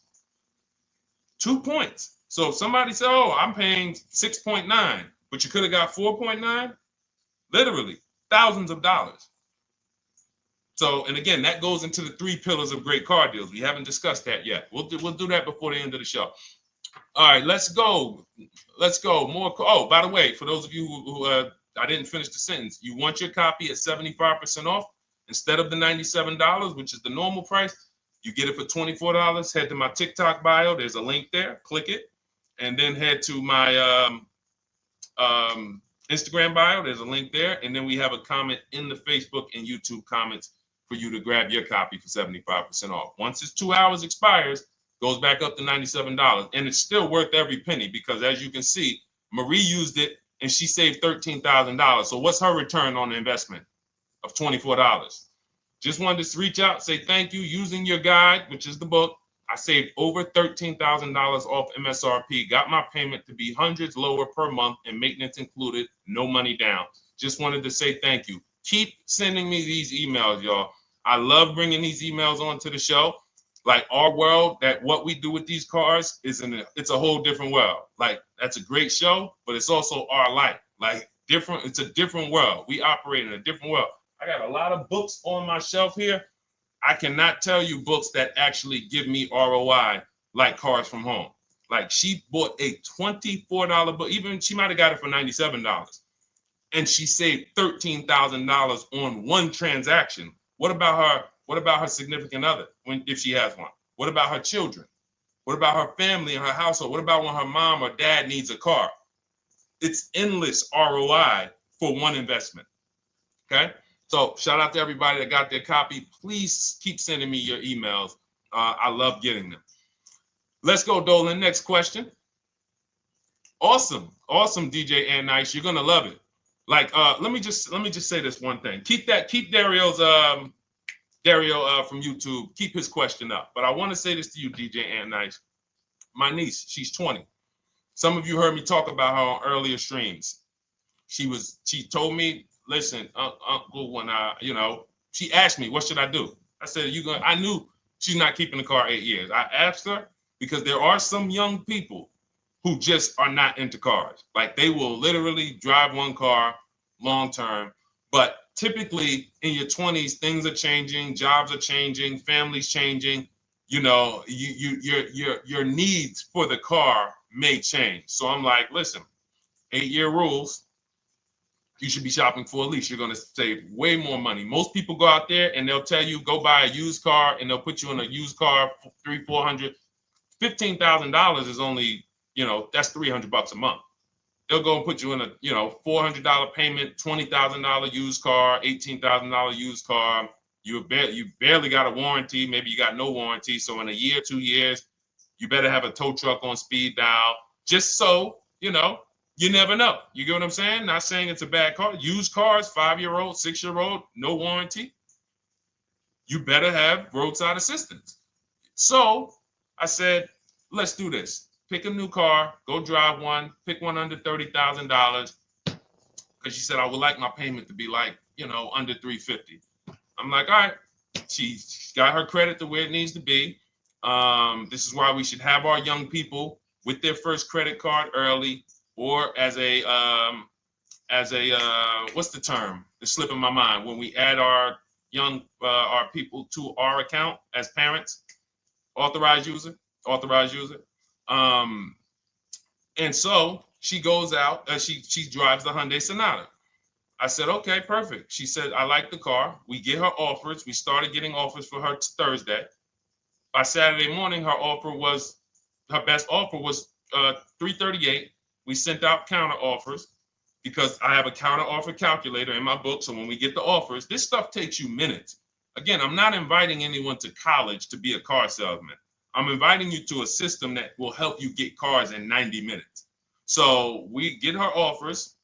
S1: 2 points. So if somebody said, oh, I'm paying 6.9, but you could have got 4.9, literally thousands of dollars. So, and again, that goes into the 3 pillars of great car deals. We haven't discussed that yet. We'll do that before the end of the show. All right, let's go. More. Oh, by the way, for those of you who I didn't finish the sentence, you want your copy at 75% off instead of the $97, which is the normal price. You get it for $24. Head to my TikTok bio. There's a link there. Click it, and then head to my Instagram bio. There's a link there, and then we have a comment in the Facebook and YouTube comments for you to grab your copy for 75% off. Once it's 2 hours expires, goes back up to $97, and it's still worth every penny because, as you can see, Marie used it and she saved $13,000. So what's her return on the investment of $24? Just wanted to reach out, say thank you. Using your guide, which is the book, I saved over $13,000 off MSRP, got my payment to be hundreds lower per month and maintenance included, no money down. Just wanted to say thank you. Keep sending me these emails, y'all. I love bringing these emails onto the show. Like our world, that what we do with these cars it's a whole different world. Like that's a great show, but it's also our life. Like different, it's a different world. We operate in a different world. I got a lot of books on my shelf here. I cannot tell you books that actually give me ROI like Cars from Home. Like she bought a $24 book, even she might have got it for $97. And she saved $13,000 on one transaction. What about her? What about her significant other if she has one? What about her children? What about her family and her household? What about when her mom or dad needs a car? It's endless ROI for one investment. Okay. So shout out to everybody that got their copy. Please keep sending me your emails. I love getting them. Let's go, Dolan. Next question. Awesome, DJ and Nice. You're gonna love it. Like, let me just say this one thing. Keep Dario's Dario from YouTube. Keep his question up. But I want to say this to you, DJ and Nice. My niece, she's 20. Some of you heard me talk about her on earlier streams. She told me, listen, Uncle, when she asked me, what should I do? I said, I knew she's not keeping the car 8 years. I asked her because there are some young people who just are not into cars. Like they will literally drive one car long term. But typically in your 20s, things are changing, jobs are changing, families changing. Your needs for the car may change. So I'm like, listen, 8-year rules. You should be shopping for a lease. You're going to save way more money. Most people go out there and they'll tell you go buy a used car, and they'll put you in a used car for $300, $400, $15,000 is only, that's $300 a month. They'll go and put you in a, $400 payment, $20,000 used car, $18,000 used car. You barely got a warranty. Maybe you got no warranty. So in a year, 2 years, you better have a tow truck on speed dial, just so, you never know. You get what I'm saying? Not saying it's a bad car. Used cars, 5-year-old, 6-year-old, no warranty. You better have roadside assistance. So I said, let's do this. Pick a new car, go drive one, pick one under $30,000. Because she said, I would like my payment to be like, under $350. I'm like, all right. She's got her credit to where it needs to be. This is why we should have our young people with their first credit card early, or as a what's the term? It's slipping my mind. When we add our our people to our account as parents, authorized user. And so she goes out, she drives the Hyundai Sonata. I said, okay, perfect. She said, I like the car. We get her offers. We started getting offers for her Thursday. By Saturday morning, her best offer was $338. We sent out counter offers because I have a counter offer calculator in my book. So when we get the offers, this stuff takes you minutes. Again, I'm not inviting anyone to college to be a car salesman. I'm inviting you to a system that will help you get cars in 90 minutes. So we get her offers.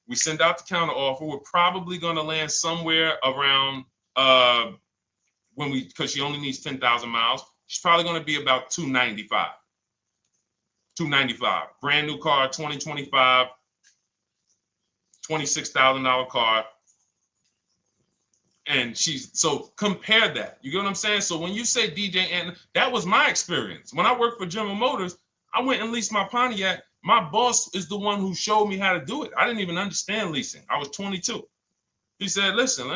S1: We send out the counter offer. We're probably going to land somewhere around because she only needs 10,000 miles. She's probably going to be about $295. Brand new car, 2025, $26,000 car. And so compare that. You get what I'm saying? So when you say DJ, and that was my experience. When I worked for General Motors, I went and leased my Pontiac. My boss is the one who showed me how to do it. I didn't even understand leasing. I was 22. He said, listen,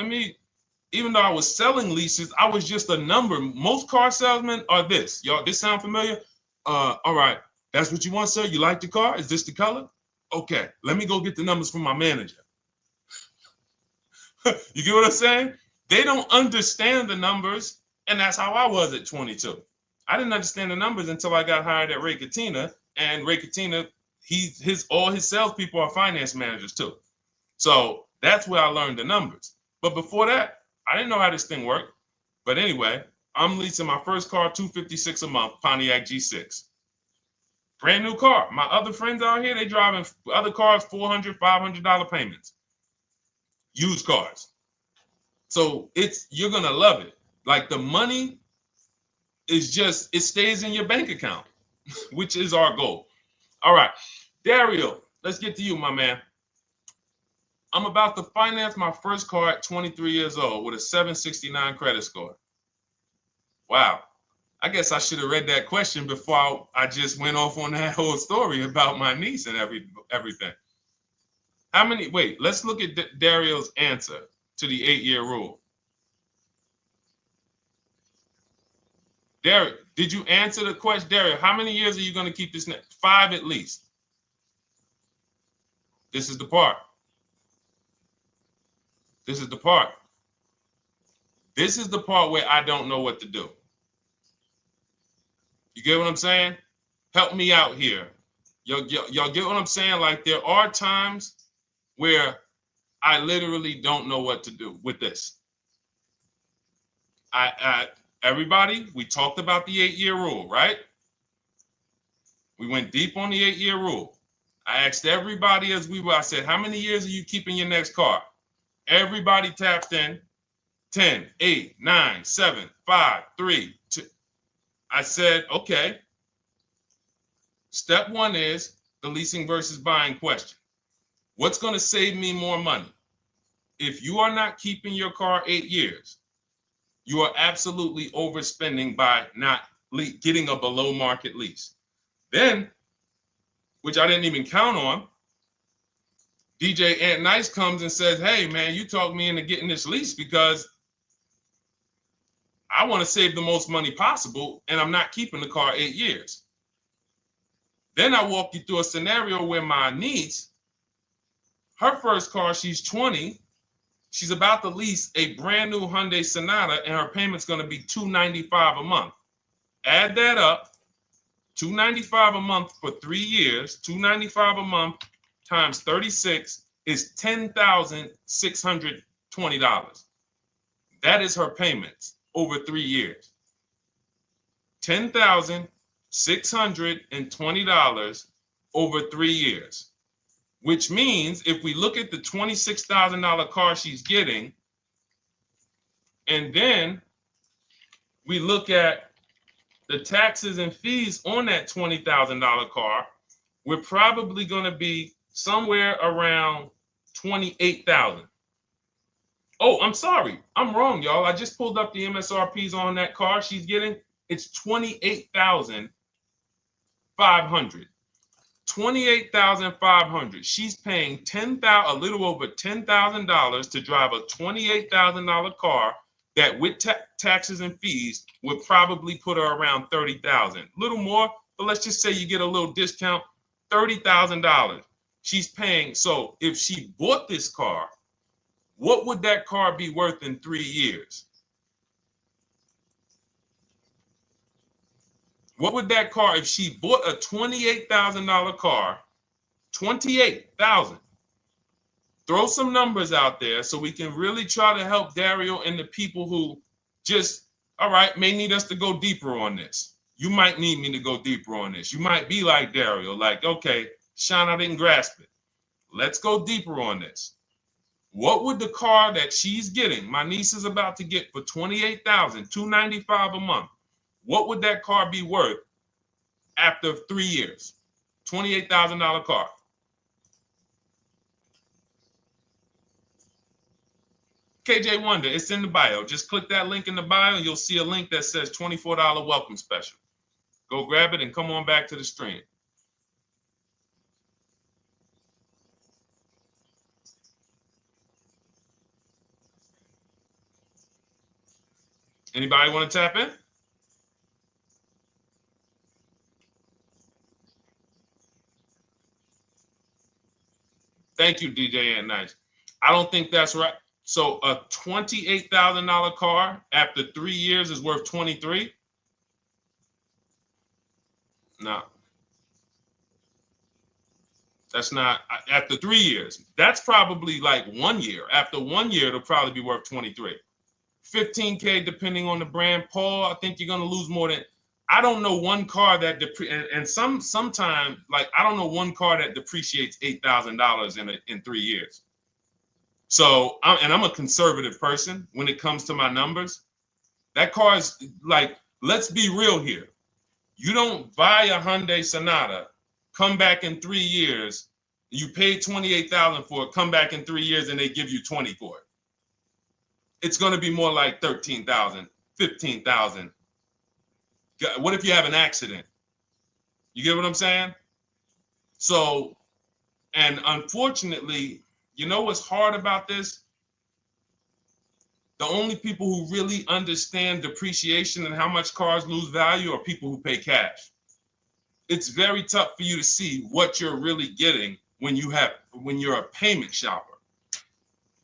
S1: even though I was selling leases, I was just a number. Most car salesmen are this. Y'all, this sound familiar? All right. That's what you want, sir? You like the car? Is this the color? Okay. Let me go get the numbers from my manager. You get what I'm saying? They don't understand the numbers. And that's how I was at 22. I didn't understand the numbers until I got hired at Ray Katina. And Ray Katina, all his salespeople are finance managers too. So that's where I learned the numbers. But before that, I didn't know how this thing worked. But anyway, I'm leasing my first car, $256 a month, Pontiac G6. Brand new car. My other friends out here, they driving other cars, $400, $500 payments. Used cars. So you're going to love it. Like the money is it stays in your bank account, which is our goal. All right. Dario, let's get to you, my man. I'm about to finance my first car at 23 years old with a 769 credit score. Wow. I guess I should have read that question before I just went off on that whole story about my niece and everything. Let's look at Dario's answer to the 8-year rule. Dario, did you answer the question? Dario, how many years are you going to keep this? 5 at least. This is the part. This is the part. This is the part where I don't know what to do. You get what I'm saying? Help me out here. Y'all get what I'm saying? Like there are times where I literally don't know what to do with this. Everybody, we talked about the 8-year rule, right? We went deep on the 8-year rule. I asked everybody I said, how many years are you keeping your next car? Everybody tapped in. 10, 8, 9, 7, 5, 3, 2. I said, okay. Step 1 is the leasing versus buying question. What's going to save me more money? If you are not keeping your car 8 years, you are absolutely overspending by not getting a below market lease. Then, which I didn't even count on, DJ Ant Nice comes and says, hey, man, you talked me into getting this lease because I want to save the most money possible, and I'm not keeping the car 8 years. Then I walk you through a scenario where my niece, her first car, she's 20. She's about to lease a brand new Hyundai Sonata, and her payment's going to be $295 a month. Add that up, $295 a month for 3 years, $295 a month times 36 is $10,620. That is her payments over 3 years. $10,620 over 3 years, which means if we look at the $26,000 car she's getting, and then we look at the taxes and fees on that $20,000 car, we're probably going to be somewhere around $28,000. Oh, I'm sorry. I'm wrong, y'all. I just pulled up the MSRPs on that car she's getting. It's $28,500. $28,500. She's paying a little over $10,000 to drive a $28,000 car that with taxes and fees would probably put her around $30,000. A little more, but let's just say you get a little discount, $30,000. She's paying. So if she bought this car, what would that car be worth in 3 years? What would that car, if she bought a $28,000 car, $28,000? Throw some numbers out there so we can really try to help Dario and the people who just, all right, may need us to go deeper on this. You might need me to go deeper on this. You might be like Dario, like, okay, Sean, I didn't grasp it. Let's go deeper on this. What would the car that she's getting, my niece is about to get for $28,000, $295 a month, what would that car be worth after 3 years? $28,000 car. KJ Wonder, it's in the bio. Just click that link in the bio and you'll see a link that says $24 welcome special. Go grab it and come on back to the stream. Anybody want to tap in? Thank you, DJ Ant Nice. I don't think that's right. So a $28,000 car after 3 years is worth 23? No. That's not after 3 years. That's probably like 1 year. After 1 year, it'll probably be worth 23. 15K depending on the brand. Paul, I think you're gonna lose more than. I don't know one car that sometime like I don't know one car that depreciates $8,000 in 3 years. So I'm a conservative person when it comes to my numbers. That car is like, let's be real here. You don't buy a Hyundai Sonata, come back in 3 years, you pay $28,000 for it, come back in 3 years and they give you 20 for it. It's going to be more like 13,000, 15,000. What if you have an accident? You get what I'm saying? So, and unfortunately, you know what's hard about this? The only people who really understand depreciation and how much cars lose value are people who pay cash. It's very tough for you to see what you're really getting when you're a payment shopper.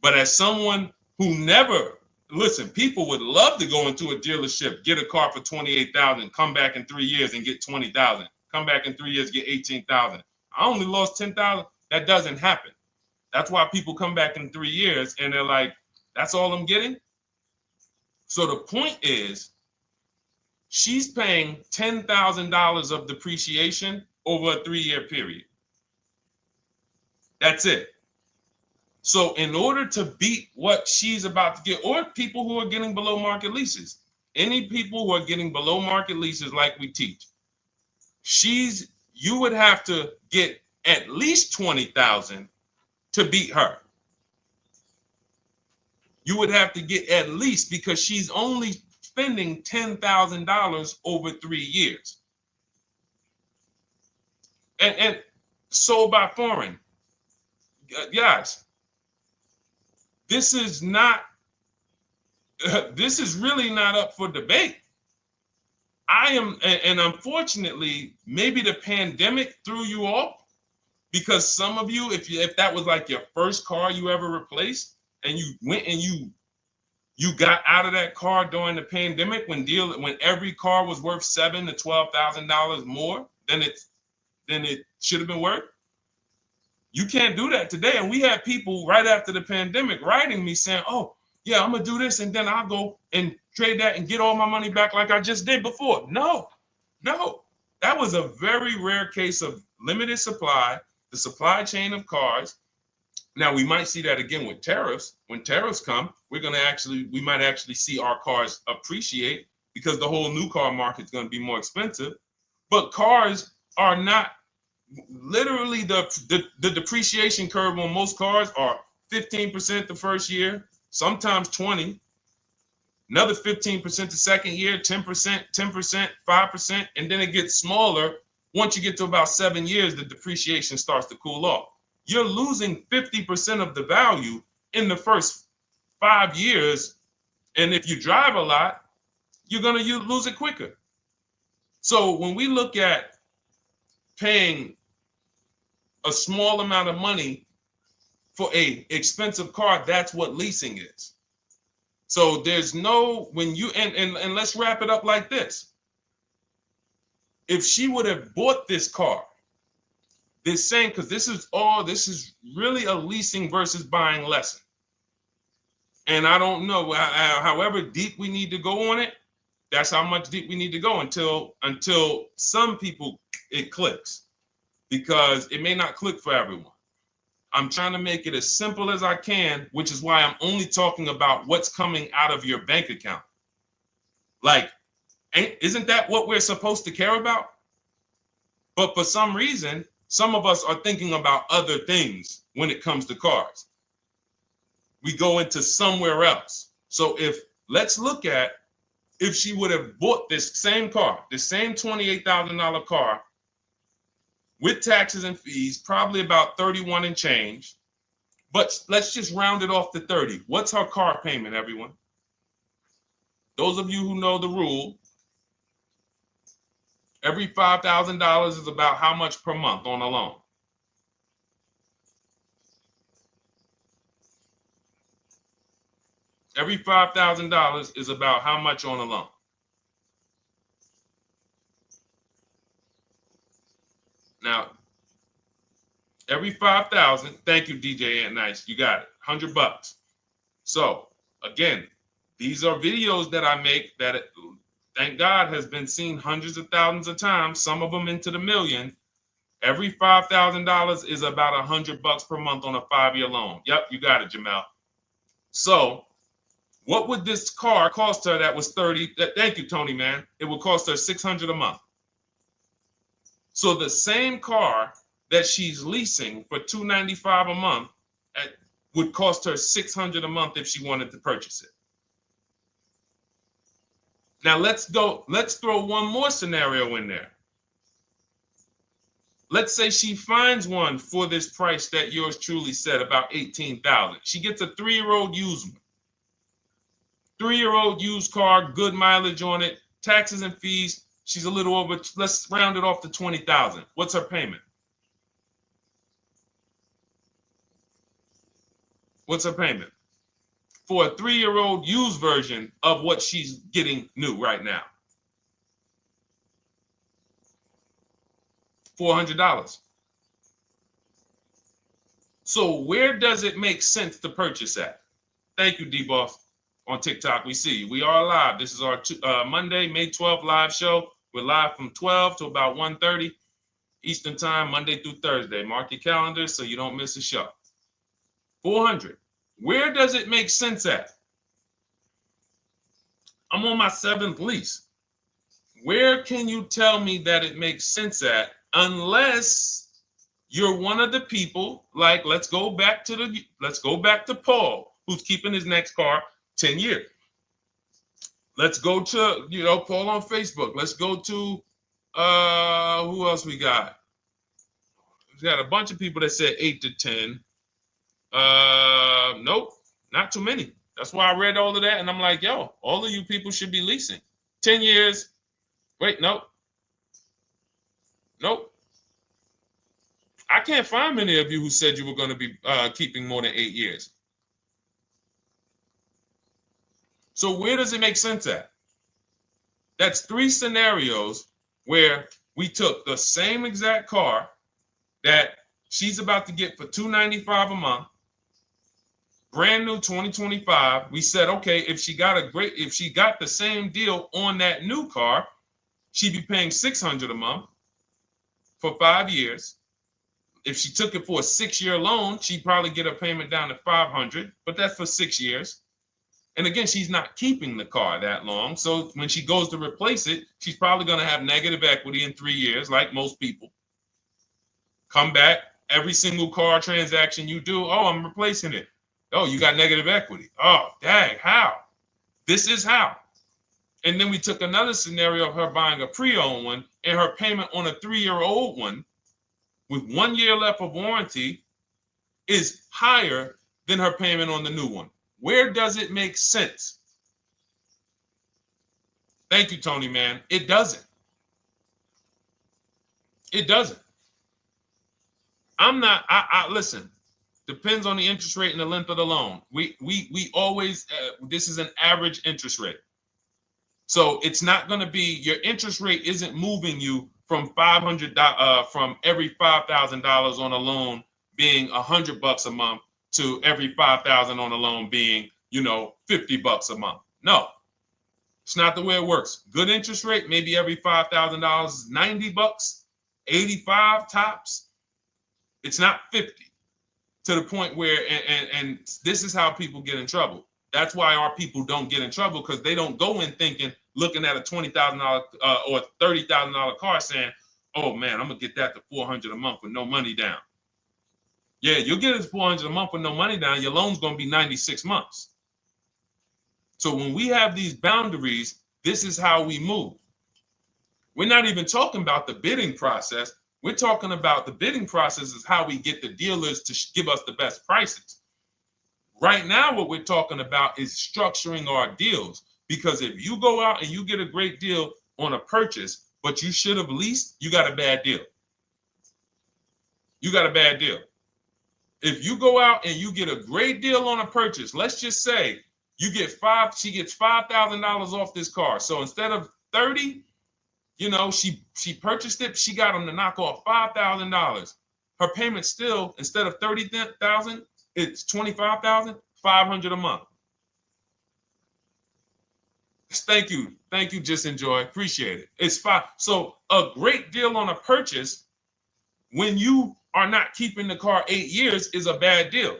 S1: But as someone who never, listen, people would love to go into a dealership, get a car for $28,000, come back in 3 years and get $20,000, come back in 3 years, get $18,000. I only lost $10,000. That doesn't happen. That's why people come back in 3 years and they're like, that's all I'm getting. So the point is, she's paying $10,000 of depreciation over a 3-year period. That's it. So in order to beat what she's about to get, or people who are getting below market leases, any people who are getting below market leases like we teach, you would have to get at least 20,000 to beat her. You would have to get at least, because she's only spending $10,000 over 3 years. And sold by foreign. Guys, this is not, this is really not up for debate. And unfortunately, maybe the pandemic threw you off, because some of you, if that was like your first car you ever replaced, and you went and you got out of that car during the pandemic when every car was worth $7,000 to $12,000 more than it should have been worth. You can't do that today. And we had people right after the pandemic writing me saying, "Oh, yeah, I'm gonna do this, and then I'll go and trade that and get all my money back like I just did before." No, that was a very rare case of limited supply, the supply chain of cars. Now we might see that again with tariffs. When tariffs come, we might actually see our cars appreciate, because the whole new car market is going to be more expensive. But cars are not, literally the depreciation curve on most cars are 15% the first year, sometimes 20, another 15% the second year, 10%, 10%, 5%, and then it gets smaller. Once you get to about 7 years, the depreciation starts to cool off. You're losing 50% of the value in the first 5 years. And if you drive a lot, you're going to lose it quicker. So when we look at paying a small amount of money for a expensive car, that's what leasing is. So there's no, when you, and let's wrap it up like this. If she would have bought this car, this same, because this is really a leasing versus buying lesson. And I don't know, however deep we need to go on it, that's how much deep we need to go until some people it clicks, because it may not click for everyone. I'm trying to make it as simple as I can, which is why I'm only talking about what's coming out of your bank account. Like, isn't that what we're supposed to care about? But for some reason, some of us are thinking about other things when it comes to cars. We go into somewhere else. So let's look at, if she would have bought this same car, the same $28,000 car, with taxes and fees, probably about 31 and change. But let's just round it off to 30. What's her car payment, everyone? Those of you who know the rule, every $5,000 is about how much per month on a loan? Every $5,000 is about how much on a loan? Now, every 5,000, thank you, DJ Ant Nice, you got it, $100. So again, these are videos that I make that, thank God, has been seen hundreds of thousands of times, some of them into the million. Every $5,000 is about $100 per month on a 5-year loan. Yep, you got it, Jamel. So what would this car cost her that was 30? Thank you, Tony, man. It would cost her $600 a month. So the same car that she's leasing for $295 a month would cost her $600 a month if she wanted to purchase it. Now let's throw one more scenario in there. Let's say she finds one for this price that yours truly said, about $18,000. She gets a 3-year-old used one. 3-year-old used car, good mileage on it, taxes and fees. She's a little over, let's round it off to $20,000. What's her payment? What's her payment? For a 3-year-old used version of what she's getting new right now. $400. So where does it make sense to purchase at? Thank you, D-Boss. On TikTok, we see you. We are live. This is our Monday, May 12th live show. We're live from 12 to about 1:30 Eastern time, Monday through Thursday. Mark your calendar so you don't miss a show. 400. Where does it make sense at? I'm on my 7th lease. Where can you tell me that it makes sense at, unless you're one of the people, like, let's go back to Paul, who's keeping his next car 10 years. Let's go to, Paul on Facebook. Let's go to, who else we got? We got a bunch of people that said 8 to 10. Nope, not too many. That's why I read all of that, and I'm like, yo, all of you people should be leasing. 10 years. Wait, nope. I can't find many of you who said you were going to be keeping more than 8 years. So where does it make sense at? That's 3 scenarios where we took the same exact car that she's about to get for $295 a month, brand new 2025. We said, okay, if she got the same deal on that new car, she'd be paying $600 a month for 5 years. If she took it for a 6-year loan, she'd probably get a payment down to $500, but that's for 6 years. And again, she's not keeping the car that long. So when she goes to replace it, she's probably going to have negative equity in 3 years, like most people. Come back, every single car transaction you do, oh, I'm replacing it. Oh, you got negative equity. Oh, dang, how? This is how. And then we took another scenario of her buying a pre-owned one, and her payment on a 3-year-old one with 1 year left of warranty is higher than her payment on the new one. Where does it make sense? Thank you, Tony, man. It doesn't. It doesn't. Listen, depends on the interest rate and the length of the loan. We always, this is an average interest rate. So it's not going to be, your interest rate isn't moving you from from every $5,000 on a loan being $100 a month to every $5,000 on a loan being, $50 a month. No, it's not the way it works. Good interest rate, maybe every $5,000 is $90, 85 tops. It's not 50, to the point where, and this is how people get in trouble. That's why our people don't get in trouble, because they don't go in thinking, looking at a $20,000 or $30,000 car saying, oh man, I'm gonna get that to $400 a month with no money down. Yeah, you'll get it to $400 a month with no money down. Your loan's gonna be 96 months. So when we have these boundaries, this is how we move. We're not even talking about the bidding process. We're talking about the bidding process is how we get the dealers to give us the best prices. Right now, what we're talking about is structuring our deals. Because if you go out and you get a great deal on a purchase, but you should have leased, you got a bad deal. You got a bad deal. If you go out and you get a great deal on a purchase, let's just say she gets $5,000 off this car. So instead of 30, she purchased it, she got them to knock off $5,000. Her payment still, instead of $30,000, it's $25,000, $500 a month. Thank you, Just Enjoy, appreciate it. It's fine. So a great deal on a purchase, when you are not keeping the car 8 years, is a bad deal,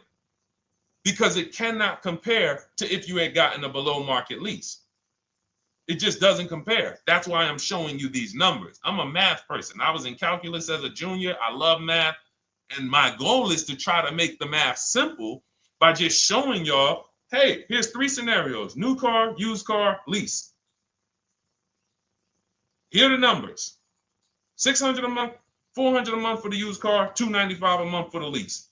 S1: because it cannot compare to if you had gotten a below market lease. It just doesn't compare. That's why I'm showing you these numbers. I'm a math person. I was in calculus as a junior. I love math. And my goal is to try to make the math simple by just showing y'all, hey, here's 3 scenarios: new car, used car, lease. Here are the numbers: $600 a month, $400 a month for the used car, $295 a month for the lease.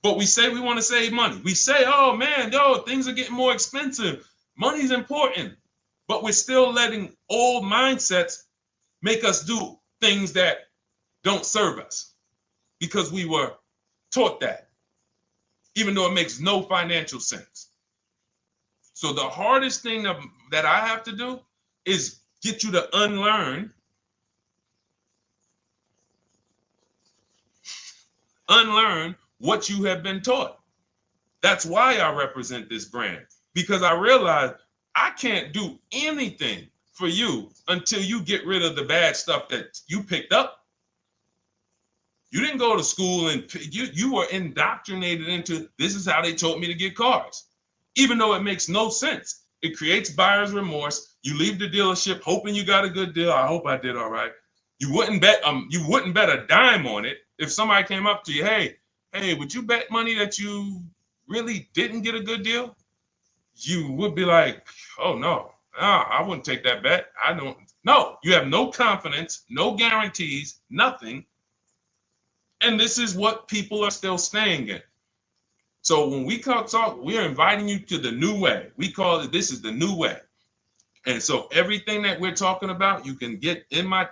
S1: But we say we want to save money. We say, oh man, things are getting more expensive. Money's important. But we're still letting old mindsets make us do things that don't serve us, because we were taught that, even though it makes no financial sense. So the hardest thing that I have to do is get you to unlearn what you have been taught. That's why I represent this brand, because I realize I can't do anything for you until you get rid of the bad stuff that you picked up. You didn't go to school and you were indoctrinated into, this is how they taught me to get cars, even though it makes no sense. It creates buyer's remorse. You leave the dealership hoping you got a good deal. I hope I did all right. You wouldn't bet a dime on it. If somebody came up to you, hey, would you bet money that you really didn't get a good deal? You would be like, oh no, I wouldn't take that bet. I don't. No, you have no confidence, no guarantees, nothing. And this is what people are still staying in. So when we talk, we're inviting you to the new way. We call it, this is the new way. And so everything that we're talking about, you can get in my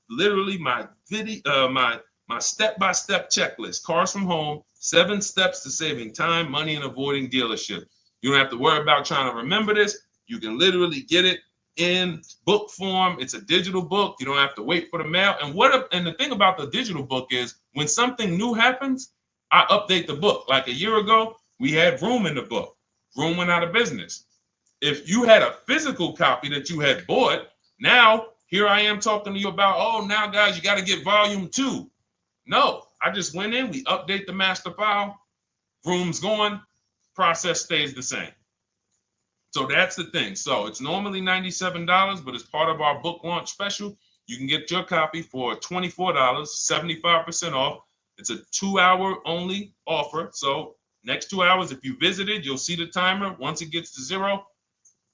S1: literally my video, my step-by-step checklist. Cars from Home, 7 steps to saving time, money, and avoiding dealership. You don't have to worry about trying to remember this. You can literally get it in book form. It's a digital book. You don't have to wait for the mail. And the thing about the digital book is when something new happens, I update the book. Like a year ago, we had Vroom in the book. Vroom went out of business. If you had a physical copy that you had bought, now here I am talking to you about, oh, now guys, you got to get volume 2. No, I just went in, we update the master file, Vroom's going, process stays the same. So that's the thing. So it's normally $97, but as part of our book launch special, you can get your copy for $24, 75% off. It's a 2-hour only offer. So next 2 hours, if you visited, you'll see the timer. Once it gets to 0,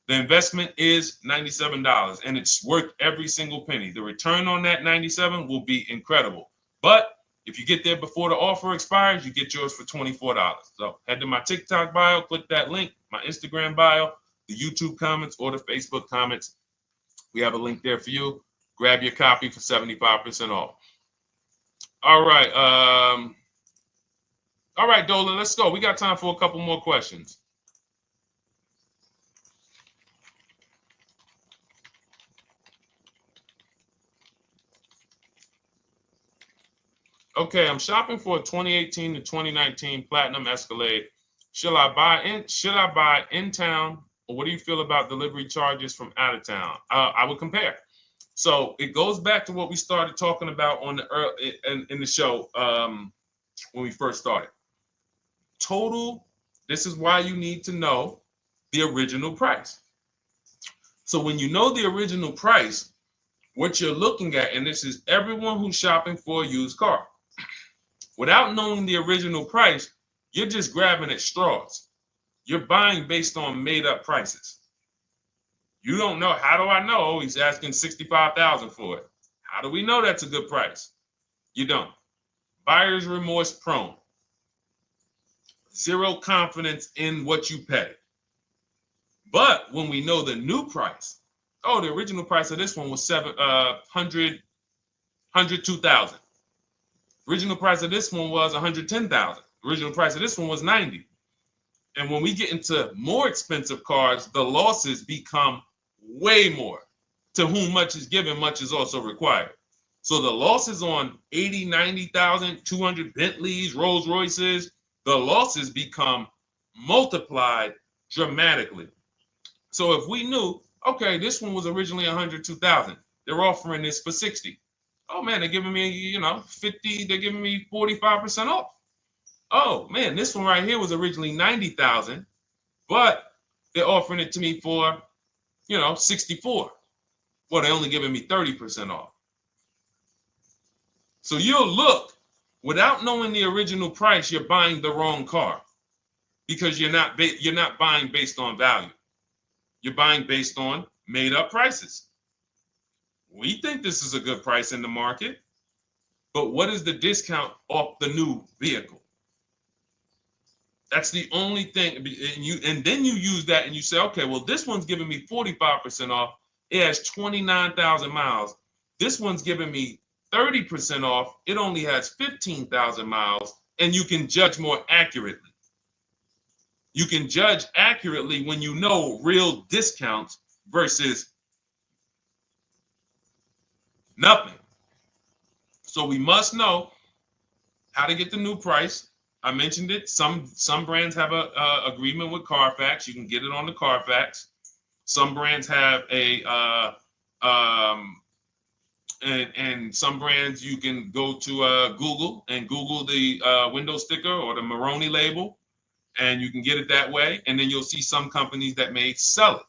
S1: the investment is $97, and it's worth every single penny. The return on that $97 will be incredible. But if you get there before the offer expires, you get yours for $24. So head to my TikTok bio, click that link, my Instagram bio, the YouTube comments, or the Facebook comments. We have a link there for you. Grab your copy for 75% off. All right. All right, Dolan, let's go. We got time for a couple more questions. Okay, I'm shopping for a 2018 to 2019 Platinum Escalade. Should I buy in town, or what do you feel about delivery charges from out of town? I would compare. So it goes back to what we started talking about on in the show when we first started. Total. This is why you need to know the original price. So when you know the original price, what you're looking at, and this is everyone who's shopping for a used car. Without knowing the original price, you're just grabbing at straws. You're buying based on made up prices. You don't know. How do I know? Oh, he's asking $65,000 for it. How do we know that's a good price? You don't. Buyer's remorse prone. Zero confidence in what you pay. But when we know the new price, oh, the original price of this one was $102,000. Original price of this one was $110,000. Original price of this one was $90,000. And when we get into more expensive cars, the losses become way more. To whom much is given, much is also required. So the losses on 80, 90,000, 200 Bentleys, Rolls Royces, the losses become multiplied dramatically. So if we knew, okay, this one was originally $102,000, they're offering this for $60,000. Oh man, they're giving me, 50, they're giving me 45% off. Oh man, this one right here was originally $90,000, but they're offering it to me for, $64,000. Well, they're only giving me 30% off. So you'll look, without knowing the original price, you're buying the wrong car because you're not buying based on value. You're buying based on made up prices. We think this is a good price in the market, but what is the discount off the new vehicle? That's the only thing. And then you use that and you say, okay, well, this one's giving me 45% off. It has 29,000 miles. This one's giving me 30% off. It only has 15,000 miles, and you can judge more accurately. You can judge accurately when you know real discounts versus nothing. So we must know how to get the new price. I mentioned it. Some brands have a agreement with Carfax. You can get it on the Carfax. Some brands have and some brands you can go to Google and Google the window sticker or the Maroney label, and you can get it that way. And then you'll see some companies that may sell it.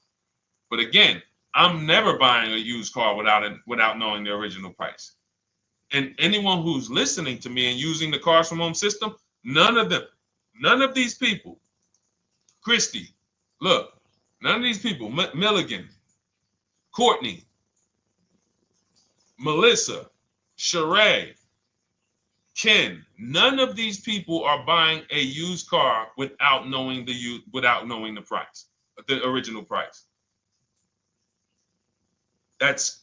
S1: But again, I'm never buying a used car without knowing the original price. And anyone who's listening to me and using the Cars from Home system, none of these people, Christy, look, none of these people, Milligan, Courtney, Melissa, Sheree, Ken, none of these people are buying a used car without knowing the price, the original price. That's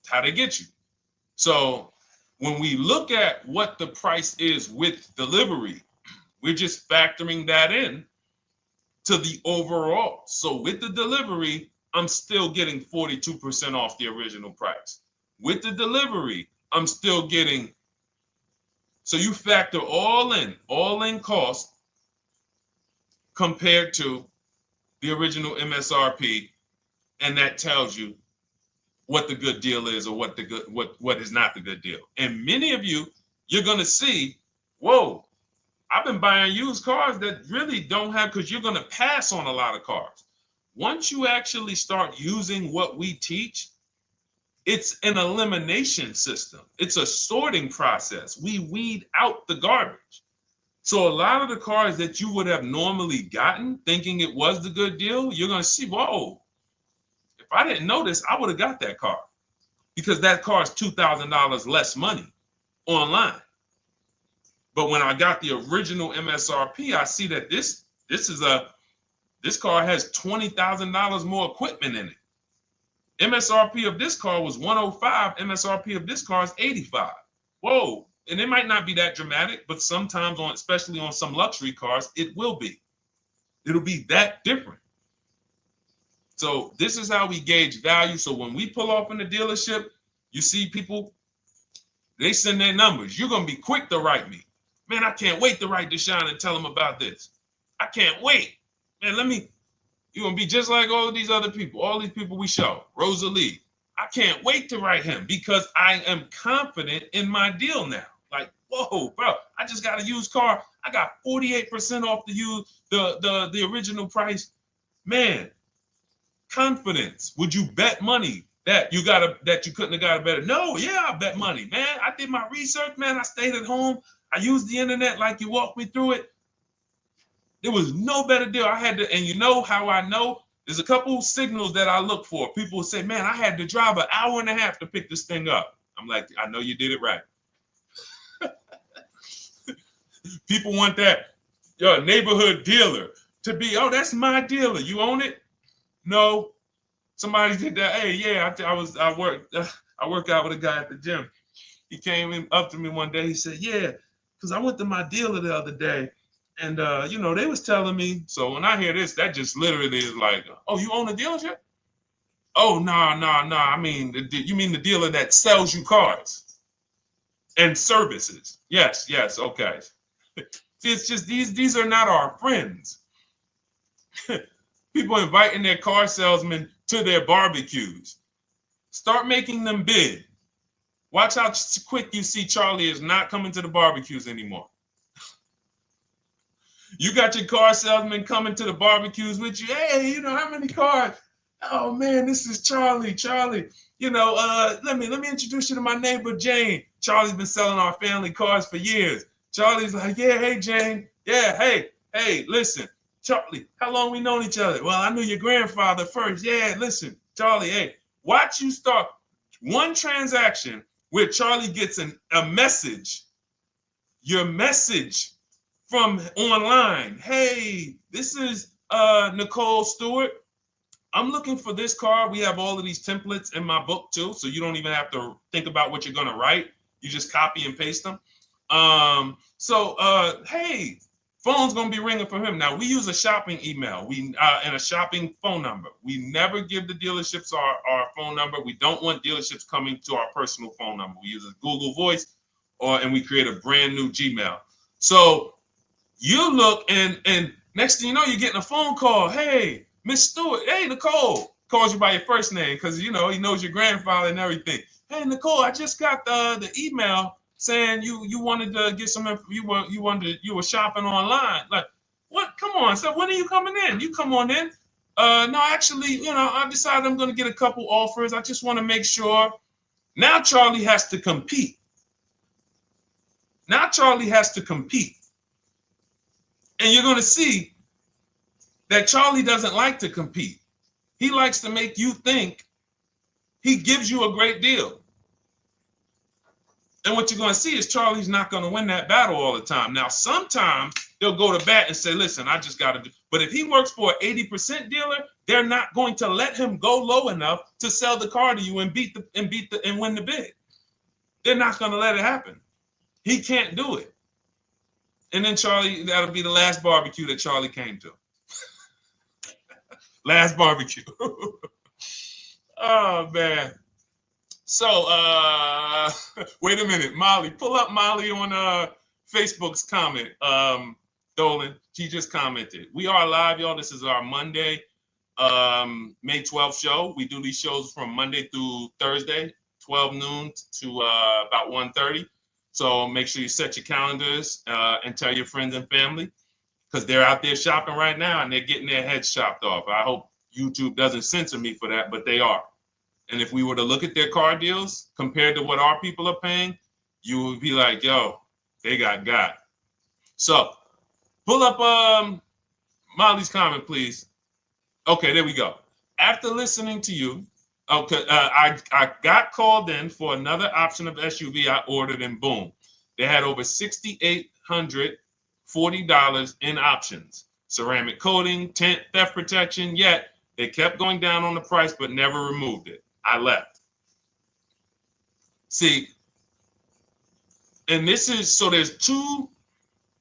S1: how they get you. So when we look at what the price is with delivery, we're just factoring that in to the overall. So with the delivery, I'm still getting 42% off the original price. With the delivery, I'm still getting, so you factor all in cost compared to the original MSRP, and that tells you what the good deal is or what is not the good deal. And many of you, you're gonna see, whoa, I've been buying used cars that really don't have, because you're gonna pass on a lot of cars. Once you actually start using what we teach, it's an elimination system. It's a sorting process. We weed out the garbage. So a lot of the cars that you would have normally gotten thinking it was the good deal, you're gonna see, whoa, if I didn't know this, I would have got that car, because that car is $2,000 less money online. But when I got the original MSRP, I see that this car has $20,000 more equipment in it. MSRP of this car was 105. MSRP of this car is 85. Whoa. And it might not be that dramatic, but sometimes especially on some luxury cars, it will be. It'll be that different. So this is how we gauge value. So when we pull off in the dealership, you see people, they send their numbers. You're going to be quick to write me. Man, I can't wait to write Deshone and tell him about this. I can't wait. Man, you're going to be just like all of these other people, all these people we show. Rosalie, I can't wait to write him because I am confident in my deal now. Like, whoa, bro, I just got a used car. I got 48% off the original price. Man, confidence. Would you bet money that you couldn't have got a better? No, yeah, I bet money, man. I did my research, man. I stayed at home. I used the internet like you walked me through it. There was no better deal. I had to, and you know how I know? There's a couple signals that I look for. People will say, man, I had to drive an hour and a half to pick this thing up. I'm like, I know you did it right. People want that neighborhood dealer to be, oh, that's my dealer. You own it? No. Somebody did that. Hey, yeah, I work out with a guy at the gym. He came up to me one day. He said, yeah, because I went to my dealer the other day. And, they was telling me. So when I hear this, that just literally is like, oh, you own a dealership? Oh, no. I mean, you mean the dealer that sells you cars and services? Yes. Okay. See, it's just these are not our friends. People inviting their car salesmen to their barbecues. Start making them bid. Watch how quick you see Charlie is not coming to the barbecues anymore. You got your car salesman coming to the barbecues with you. Hey, how many cars? Oh man, this is Charlie. Charlie, let me introduce you to my neighbor Jane. Charlie's been selling our family cars for years. Charlie's like, yeah, hey Jane. Yeah, hey, listen, Charlie, how long we known each other? Well, I knew your grandfather first. Yeah, listen, Charlie, hey, watch you start one transaction where Charlie gets a message, your message from online. Hey, this is Nicole Stewart. I'm looking for this car. We have all of these templates in my book too, so you don't even have to think about what you're gonna write. You just copy and paste them. Hey, phone's gonna be ringing for him. Now we use a shopping email, and a shopping phone number. We never give the dealerships our phone number. We don't want dealerships coming to our personal phone number. We use a Google Voice, and we create a brand new Gmail. So you look, and next thing you know, you're getting a phone call. Hey, Miss Stewart. Hey, Nicole. Calls you by your first name because he knows your grandfather and everything. Hey, Nicole, I just got the email saying you wanted to get some info. You were shopping online. Like, what? Come on. So when are you coming in? You come on in. No, actually, I decided I'm going to get a couple offers. I just want to make sure Now Charlie has to compete. Now Charlie has to compete. And you're going to see that Charlie doesn't like to compete. He likes to make you think he gives you a great deal. And what you're going to see is Charlie's not going to win that battle all the time. Now, sometimes they'll go to bat and say, listen, I just got to do. But if he works for an 80% dealer, they're not going to let him go low enough to sell the car to you and win the bid. They're not going to let it happen. He can't do it. And then Charlie, that'll be the last barbecue that Charlie came to. Last barbecue. Oh, man. So, wait a minute, Molly. Pull up Molly on Facebook's comment. Dolan, she just commented. We are live, y'all. This is our Monday, May 12th show. We do these shows from Monday through Thursday, 12 noon to about 1:30. So make sure you set your calendars and tell your friends and family, because they're out there shopping right now and they're getting their heads chopped off. I hope YouTube doesn't censor me for that, but they are. And if we were to look at their car deals compared to what our people are paying, you would be like, yo, they got. So pull up Molly's comment, please. Okay, there we go. After listening to you, okay, I got called in for another option of SUV I ordered, and boom, they had over $6,840 in options. Ceramic coating, tint, theft protection, yet they kept going down on the price but never removed it. I left. See, and this is, so there's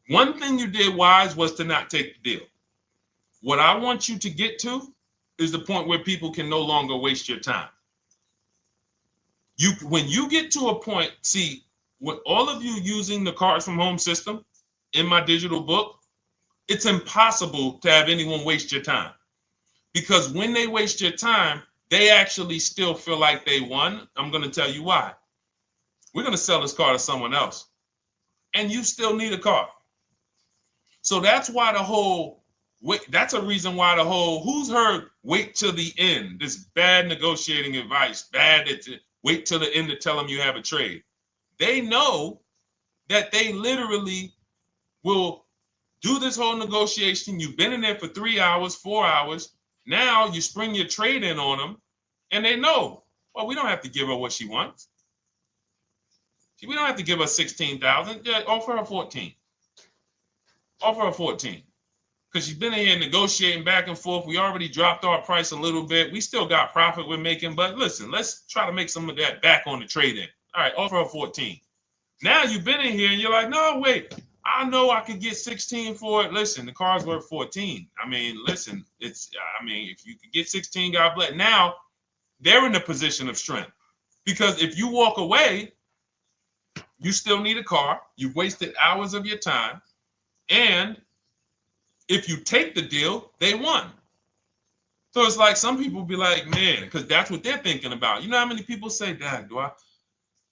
S1: one thing you did wise was to not take the deal. What I want you to get to is the point where people can no longer waste your time. When you get to a point, see, with all of you using the Cars from Home system in my digital book, it's impossible to have anyone waste your time. Because when they waste your time, they actually still feel like they won. I'm going to tell you why. We're going to sell this car to someone else, and you still need a car. So that's why that's a reason why who's heard wait till the end, this bad negotiating advice, wait till the end to tell them you have a trade. They know that they literally will do this whole negotiation. You've been in there for 3 hours, 4 hours. Now you spring your trade in on them, and they know, well, we don't have to give her what she wants. We don't have to give her 16,000. Yeah, offer her 14. Offer her 14. Because she's been in here negotiating back and forth. We already dropped our price a little bit. We still got profit we're making, but listen, let's try to make some of that back on the trade-in. All right, offer her 14. Now you've been in here and you're like, no, wait, I know I could get 16 for it. Listen, the car's worth 14. I mean, listen, if you could get 16, God bless. Now they're in a position of strength, because if you walk away, you still need a car. You've wasted hours of your time. And if you take the deal, they won. So it's like some people be like, man, because that's what they're thinking about. You know how many people say, Dad, all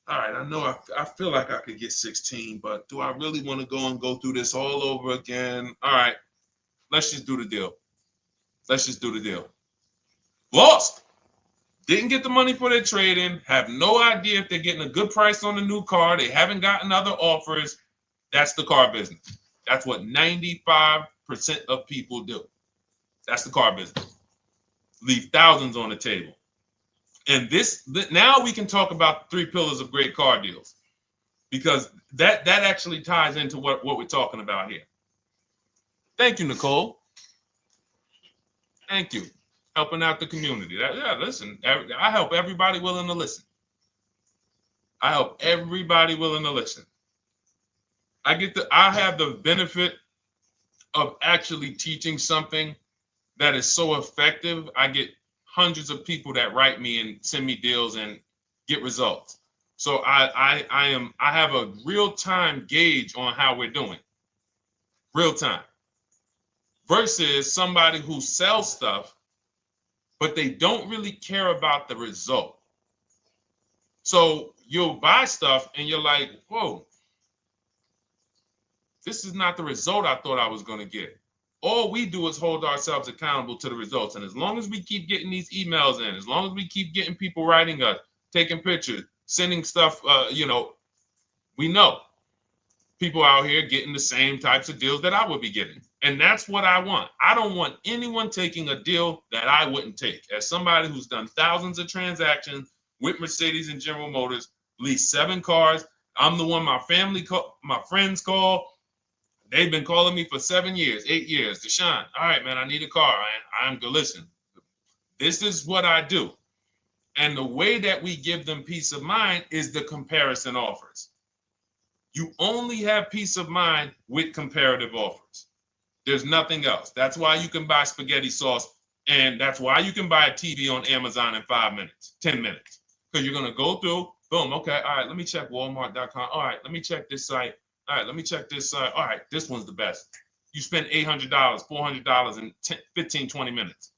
S1: right, I know I feel like I could get 16, but do I really want to go through this all over again? All right, let's just do the deal. Let's just do the deal. Lost. Didn't get the money for their trade-in. Have no idea if they're getting a good price on the new car. They haven't gotten other offers. That's the car business. That's what 95% of people do. That's the car business. Leave thousands on the table. And now we can talk about the 3 pillars of great car deals, because that actually ties into what we're talking about here. Thank you, Nicole. Thank you. Helping out the community. Listen, I help everybody willing to listen. I help everybody willing to listen. I have the benefit of actually teaching something that is so effective. I get hundreds of people that write me and send me deals and get results. So I have a real-time gauge on how we're doing. Real time. Versus somebody who sells stuff, but they don't really care about the result. So you'll buy stuff and you're like, whoa, this is not the result I thought I was going to get. All we do is hold ourselves accountable to the results. And as long as we keep getting these emails in, as long as we keep getting people writing us, taking pictures, sending stuff, we know people out here getting the same types of deals that I would be getting. And that's what I want. I don't want anyone taking a deal that I wouldn't take. As somebody who's done thousands of transactions with Mercedes and General Motors, leased 7 cars, I'm the one my my friends call. They've been calling me for 7 years, 8 years. Deshone, all right, man, I need a car. I'm good. Listen, this is what I do. And the way that we give them peace of mind is the comparison offers. You only have peace of mind with comparative offers. There's nothing else. That's why you can buy spaghetti sauce, and that's why you can buy a TV on Amazon in 5 minutes, 10 minutes. Because you're going to go through, boom, okay, all right, let me check Walmart.com. All right, let me check this site. All right, let me check this site. All right, this one's the best. You spend $800, $400 in 15, 20 minutes.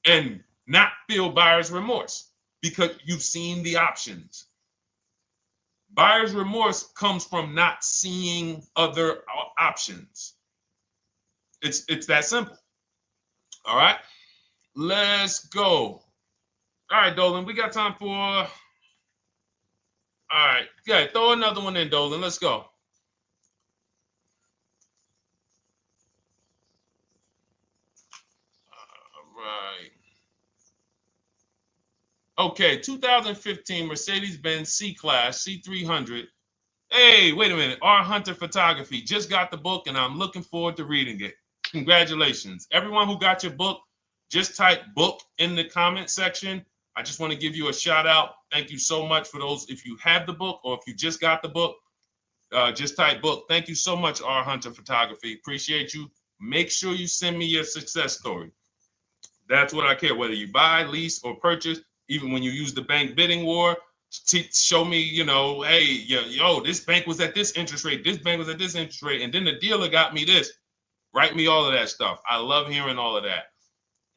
S1: And not feel buyer's remorse because you've seen the options. Buyer's remorse comes from not seeing other options. It's that simple. All right, let's go. All right, Dolan, we got time for. All right, yeah, throw another one in, Dolan. Let's go. All right. Okay, 2015 Mercedes-Benz C-Class C300. Hey, wait a minute. R. Hunter Photography just got the book, and I'm looking forward to reading it. Congratulations. Everyone who got your book, just type book in the comment section. I just want to give you a shout out. Thank you so much for those. If you have the book or if you just got the book, just type book. Thank you so much, R. Hunter Photography. Appreciate you. Make sure you send me your success story. That's what I care, whether you buy, lease, or purchase. Even when you use the bank bidding war, show me, hey, yo, this bank was at this interest rate, this bank was at this interest rate, and then the dealer got me this. Write me all of that stuff. I love hearing all of that.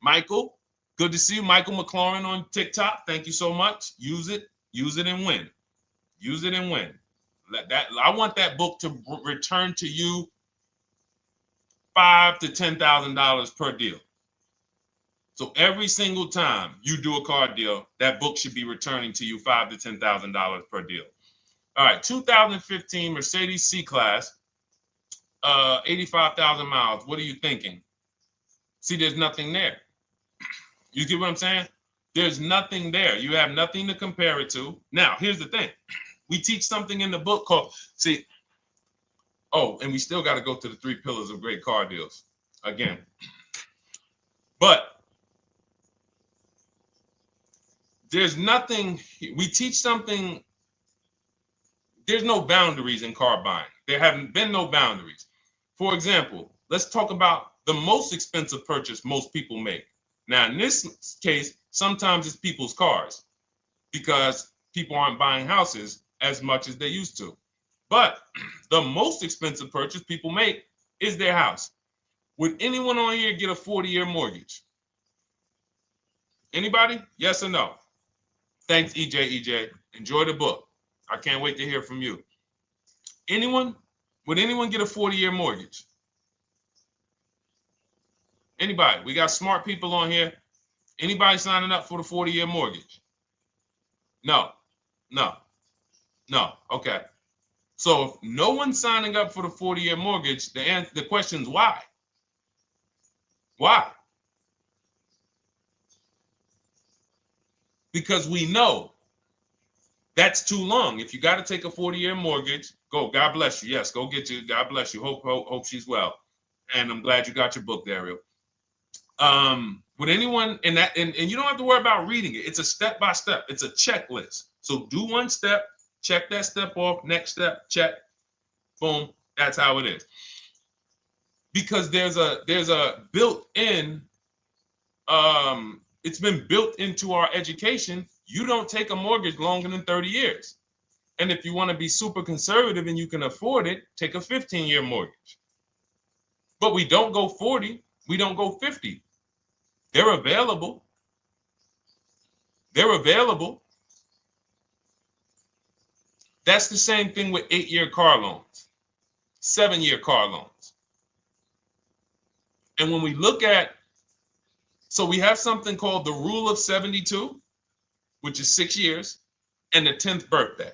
S1: Michael, good to see you. Michael McLaurin on TikTok. Thank you so much. Use it and win. Use it and win. I want that book to return to you $5,000 to $10,000 per deal. So every single time you do a car deal, that book should be returning to you $5,000 to $10,000 per deal. All right, 2015 Mercedes C-Class, 85,000 miles. What are you thinking? See, there's nothing there. You get what I'm saying? There's nothing there. You have nothing to compare it to. Now, here's the thing. We teach something in the book called, and we still got to go to the 3 pillars of great car deals again. But there's nothing, we teach something, there's no boundaries in car buying. There haven't been no boundaries. For example, let's talk about the most expensive purchase most people make. Now, in this case, sometimes it's people's cars because people aren't buying houses as much as they used to. But the most expensive purchase people make is their house. Would anyone on here get a 40-year mortgage? Anybody? Yes or no? Thanks, EJ. Enjoy the book. I can't wait to hear from you. Anyone? Would anyone get a 40-year mortgage? Anybody? We got smart people on here. Anybody signing up for the 40-year mortgage? No. Okay. So if no one's signing up for the 40-year mortgage, the question is why? Why? Because we know that's too long. If you got to take a 40-year mortgage, go. God bless you. Yes, go get you. God bless you. Hope she's well. And I'm glad you got your book, Daryl. Would anyone and you don't have to worry about reading it. It's a step by step. It's a checklist. So do one step, check that step off. Next step, check. Boom. That's how it is. Because there's a built-in. It's been built into our education. You don't take a mortgage longer than 30 years. And if you want to be super conservative and you can afford it, take a 15-year mortgage. But we don't go 40. We don't go 50. They're available. That's the same thing with 8-year car loans, 7-year car loans. And when we look at, so we have something called the rule of 72, which is 6 years. and the 10th birthday.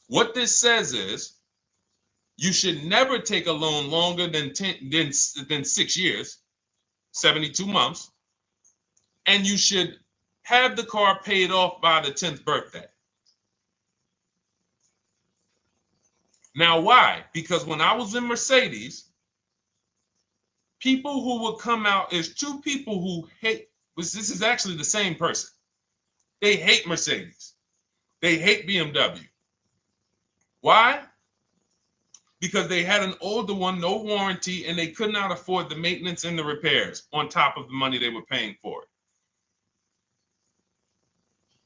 S1: What this says is you should never take a loan longer than 6 years, 72 months, and you should have the car paid off by the 10th birthday. Now, why? Because when I was in Mercedes, people who would come out, is two people who hate, this is actually the same person. They hate Mercedes. They hate BMW. Why? Because they had an older one, no warranty, and they could not afford the maintenance and the repairs on top of the money they were paying for it.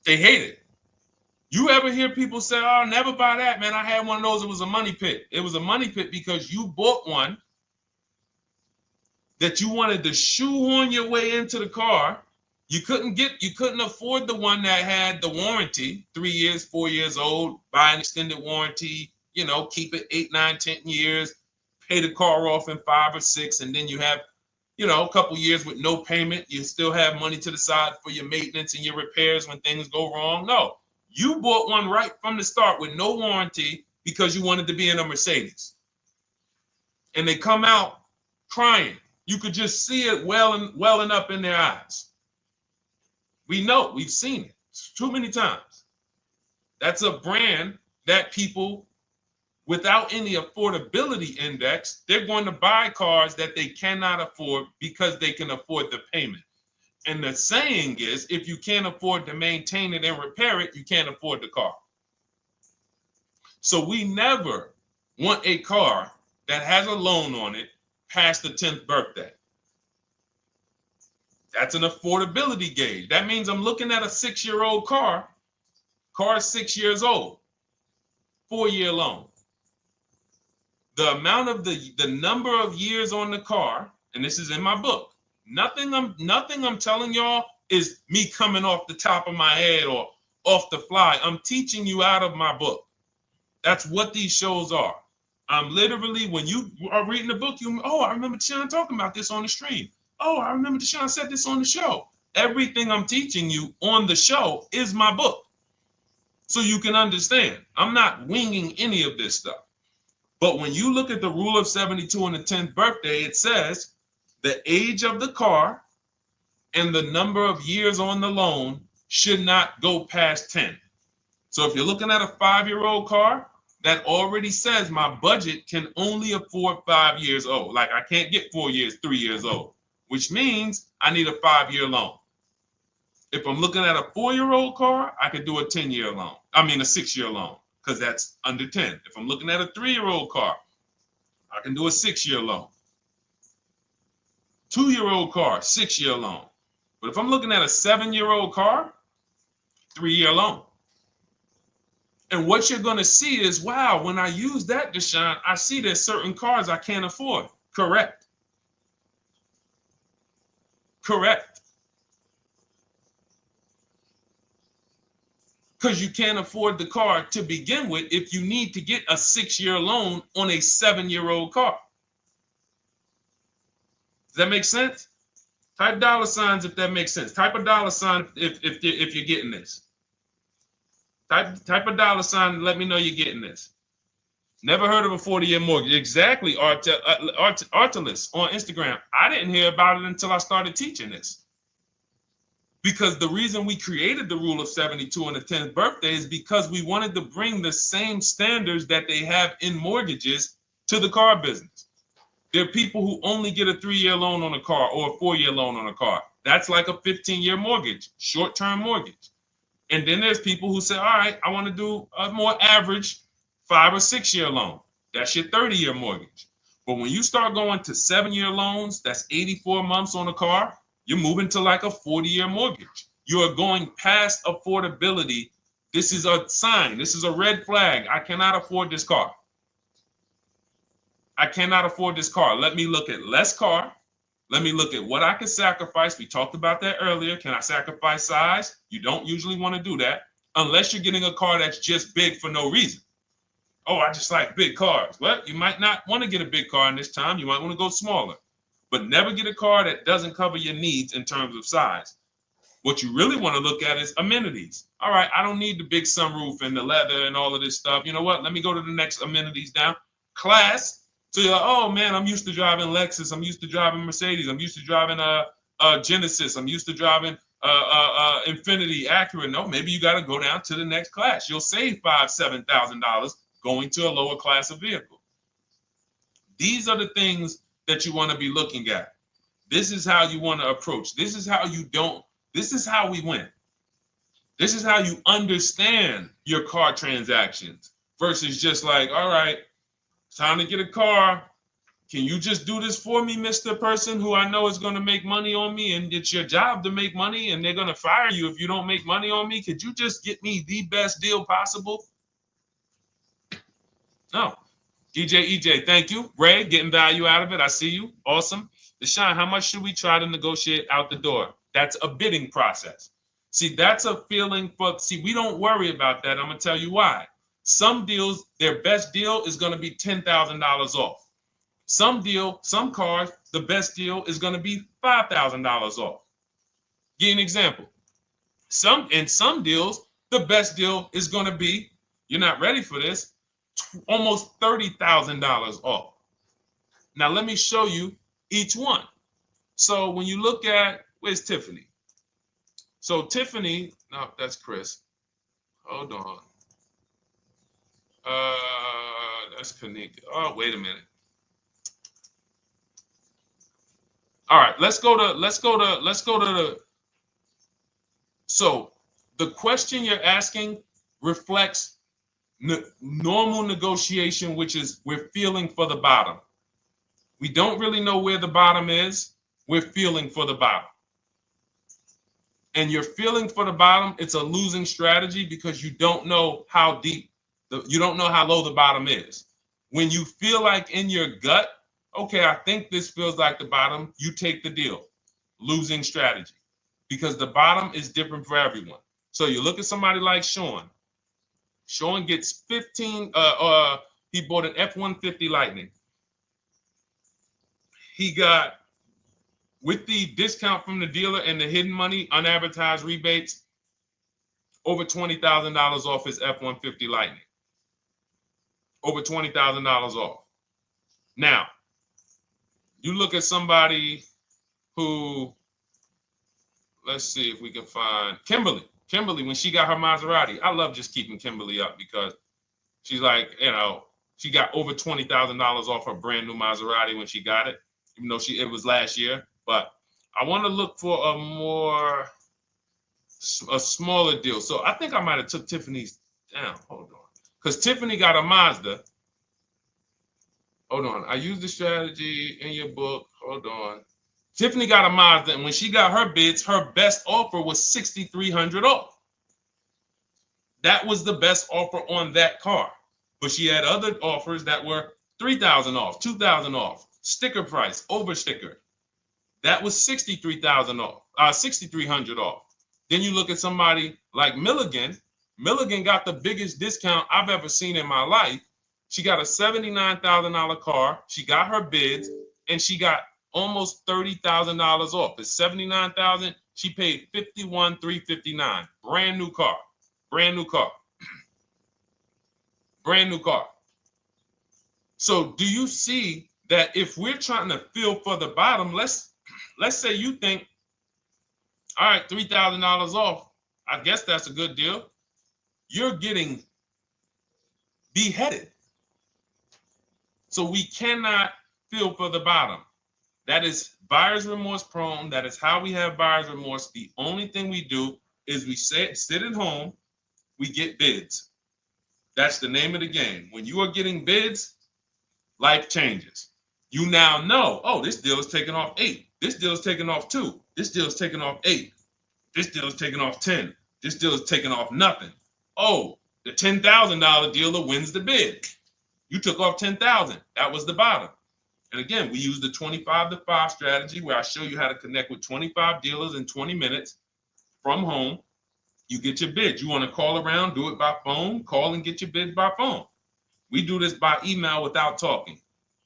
S1: They hate it. You ever hear people say, oh, never buy that, man. I had one of those. It was a money pit. It was a money pit because you bought one that you wanted to shoehorn your way into the car. You couldn't afford the one that had the warranty, 3 years, 4 years old, buy an extended warranty, keep it 8, 9, 10 years, pay the car off in 5 or 6, and then you have, a couple years with no payment. You still have money to the side for your maintenance and your repairs when things go wrong. No, you bought one right from the start with no warranty because you wanted to be in a Mercedes. And they come out crying. You could just see it welling up in their eyes. We know, we've seen it too many times. That's a brand that people without any affordability index, they're going to buy cars that they cannot afford because they can afford the payment. And the saying is, if you can't afford to maintain it and repair it, you can't afford the car. So we never want a car that has a loan on it past the 10th birthday. That's an affordability gauge. That means I'm looking at a 6-year-old car. Car is 6 years old, 4-year loan. The amount of the number of years on the car, and this is in my book. Nothing I'm telling y'all is me coming off the top of my head or off the fly. I'm teaching you out of my book. That's what these shows are. I'm literally, when you are reading the book, I remember Deshone talking about this on the stream. Oh, I remember Deshone said this on the show. Everything I'm teaching you on the show is my book. So you can understand. I'm not winging any of this stuff. But when you look at the rule of 72 on the 10th birthday, it says the age of the car and the number of years on the loan should not go past 10. So if you're looking at a 5-year-old car, that already says my budget can only afford 5 years old. Like I can't get 4 years, 3 years old, which means I need a 5-year loan. If I'm looking at a 4-year-old car, I could do a 10-year loan. I mean a 6-year loan, because that's under 10. If I'm looking at a 3-year-old car, I can do a 6-year loan. 2-year-old car, 6-year loan. But if I'm looking at a 7-year-old car, 3-year loan. And what you're going to see is, wow, when I use that, Deshone, I see there's certain cars I can't afford. Correct. Correct. Because you can't afford the car to begin with if you need to get a 6-year loan on a 7-year-old car. Does that make sense? Type dollar signs if that makes sense. Type a dollar sign if you're getting this. Type a dollar sign and let me know you're getting this. Never heard of a 40-year mortgage. Exactly, Artelis on Instagram. I didn't hear about it until I started teaching this. Because the reason we created the rule of 72 on the 10th birthday is because we wanted to bring the same standards that they have in mortgages to the car business. There are people who only get a 3-year loan on a car or a 4-year loan on a car. That's like a 15-year mortgage, short-term mortgage. And then there's people who say, all right, I want to do a more average 5 or 6-year loan. That's your 30-year mortgage. But when you start going to 7-year loans, that's 84 months on a car, you're moving to like a 40-year mortgage. You are going past affordability. This is a sign. This is a red flag. I cannot afford this car. I cannot afford this car. Let me look at less car. Let me look at what I can sacrifice. We talked about that earlier. Can I sacrifice size? You don't usually want to do that unless you're getting a car that's just big for no reason. Oh, I just like big cars. Well, you might not want to get a big car in this time. You might want to go smaller. But never get a car that doesn't cover your needs in terms of size. What you really want to look at is amenities. All right, I don't need the big sunroof and the leather and all of this stuff. You know what? Let me go to the next amenities down. Class. So you're like, oh man, I'm used to driving Lexus. I'm used to driving Mercedes. I'm used to driving Genesis. I'm used to driving Infinity, Acura. No, maybe you got to go down to the next class. You'll save $5,000-$7,000 going to a lower class of vehicle. These are the things that you want to be looking at. This is how you want to approach. This is how you don't. This is how we win. This is how you understand your car transactions versus just like, all right, time to get a car. Can you just do this for me, Mr. Person who I know is going to make money on me, and it's your job to make money and they're going to fire you if you don't make money on me? Could you just get me the best deal possible? No. EJ, thank you. Ray, getting value out of it. I see you. Awesome. Deshone, how much should we try to negotiate out the door? That's a bidding process. See, that's a feeling for, see, we don't worry about that. I'm going to tell you why. Some deals, their best deal is going to be $10,000 off. Some cars, the best deal is going to be $5,000 off. Give you an example. In some deals, the best deal is going to be, you're not ready for this, almost $30,000 off. Now, let me show you each one. So when you look at, where's Tiffany? So Tiffany, no, that's Chris. Hold on. That's Kanika. Oh, wait a minute. All right, let's go to the. So the question you're asking reflects normal negotiation, which is we're feeling for the bottom. We don't really know where the bottom is. We're feeling for the bottom. And you're feeling for the bottom, it's a losing strategy because you don't know how deep, you don't know how low the bottom is. When you feel like in your gut, okay, I think this feels like the bottom, you take the deal. Losing strategy. Because the bottom is different for everyone. So you look at somebody like Sean. Sean gets 15, he bought an F-150 Lightning. He got, with the discount from the dealer and the hidden money, unadvertised rebates, over $20,000 off his F-150 Lightning. Over $20,000 off. Now, you look at somebody who, let's see if we can find Kimberly. Kimberly, when she got her Maserati, I love just keeping Kimberly up because she's like, you know, she got over $20,000 off her brand new Maserati when she got it, even though it was last year. But I want to look for a smaller deal. So I think I might have took Tiffany's down. Hold on. Because Tiffany got a Mazda. Hold on. I used the strategy in your book. Hold on. Tiffany got a Mazda, and when she got her bids, her best offer was $6,300 off. That was the best offer on that car. But she had other offers that were $3,000 off, $2,000 off, sticker price, over sticker. That was $63,000 off, $6,300 off. Then you look at somebody like Milligan. Milligan got the biggest discount I've ever seen in my life. She got a $79,000 car. She got her bids, and she got almost $30,000 off. It's $79,000. She paid $51,359. Brand new car. Brand new car. Brand new car. So do you see that if we're trying to feel for the bottom, let's say you think, all right, $3,000 off. I guess that's a good deal. You're getting beheaded. So we cannot feel for the bottom. That is buyer's remorse prone. That is how we have buyer's remorse. The only thing we do is we sit at home, we get bids. That's the name of the game. When you are getting bids, life changes. You now know, oh, this deal is taking off 8. This deal is taking off 2. This deal is taking off 8. This deal is taking off 10. This deal is taking off nothing. Oh, the $10,000 dealer wins the bid. You took off $10,000. That was the bottom. And again, we use the 25-to-5 strategy where I show you how to connect with 25 dealers in 20 minutes from home. You get your bid. You want to call around, do it by phone, call and get your bid by phone. We do this by email without talking.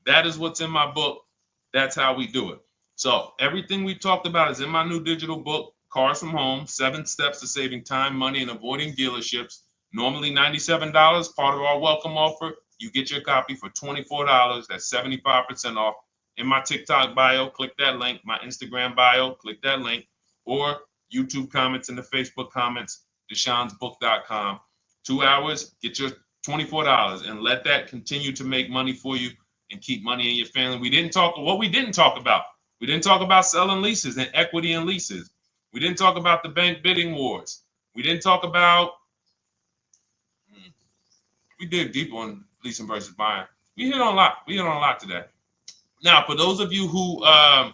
S1: That is what's in my book. That's how we do it. So everything we talked about is in my new digital book Cars from Home, 7 Steps to Saving Time, Money, and Avoiding Dealerships. Normally $97, part of our welcome offer. You get your copy for $24. That's 75% off. In my TikTok bio, click that link. My Instagram bio, click that link. Or YouTube comments in the Facebook comments, deshonsbook.com. 2 hours, get your $24, and let that continue to make money for you and keep money in your family. We didn't talk about. We didn't talk about selling leases and equity in leases. We didn't talk about the bank bidding wars. We didn't talk about, we dig deep on leasing versus buying. We hit on a lot. We hit on a lot today. Now, for those of you who are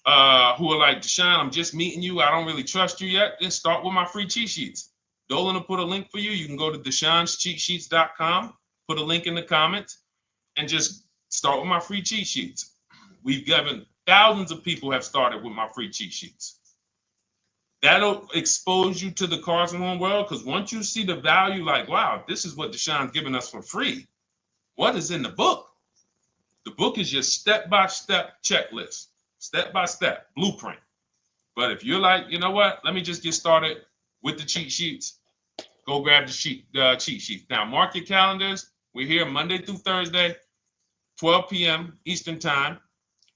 S1: like, Deshone, I'm just meeting you, I don't really trust you yet, then start with my free cheat sheets. Dolan will put a link for you. You can go to DeshonesCheatSheets.com, put a link in the comments, and just start with my free cheat sheets. We've given thousands of people have started with my free cheat sheets. That'll expose you to the Cars from Home world, because once you see the value, like, wow, this is what Deshone's giving us for free. What is in the book? The book is your step-by-step checklist, step-by-step blueprint. But if you're like, you know what, let me just get started with the cheat sheets, go grab the cheat sheets. Now, mark your calendars. We're here Monday through Thursday, 12 p.m. Eastern Time.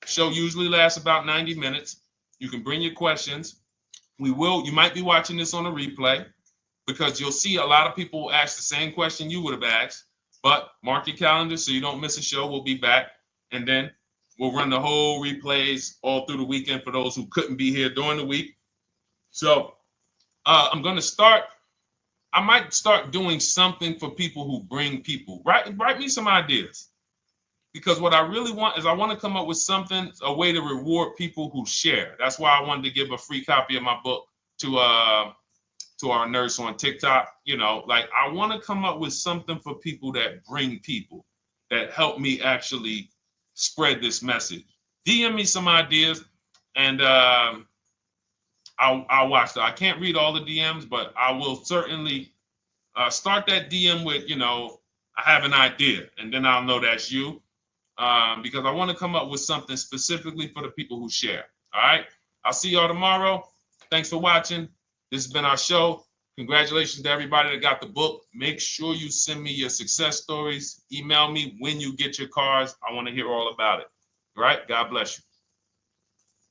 S1: Show usually lasts about 90 minutes. You can bring your questions. You might be watching this on a replay, because you'll see a lot of people ask the same question you would have asked. But mark your calendar so you don't miss a show. We'll be back, and then we'll run the whole replays all through the weekend for those who couldn't be here during the week. So I'm going to start. I might start doing something for people who bring people. Write me some ideas, because what I really want is I want to come up with something, a way to reward people who share. That's why I wanted to give a free copy of my book to our nurse on TikTok. You know, like, I want to come up with something for people that bring people, that help me actually spread this message. DM me some ideas, and I'll watch that. I can't read all the DMs, but I will certainly start that DM with, I have an idea, and then I'll know that's you, because I want to come up with something specifically for the people who share. All right. I'll see y'all tomorrow. Thanks for watching. This has been our show. Congratulations to everybody that got the book. Make sure you send me your success stories. Email me when you get your cars. I want to hear all about it. All right. God bless you.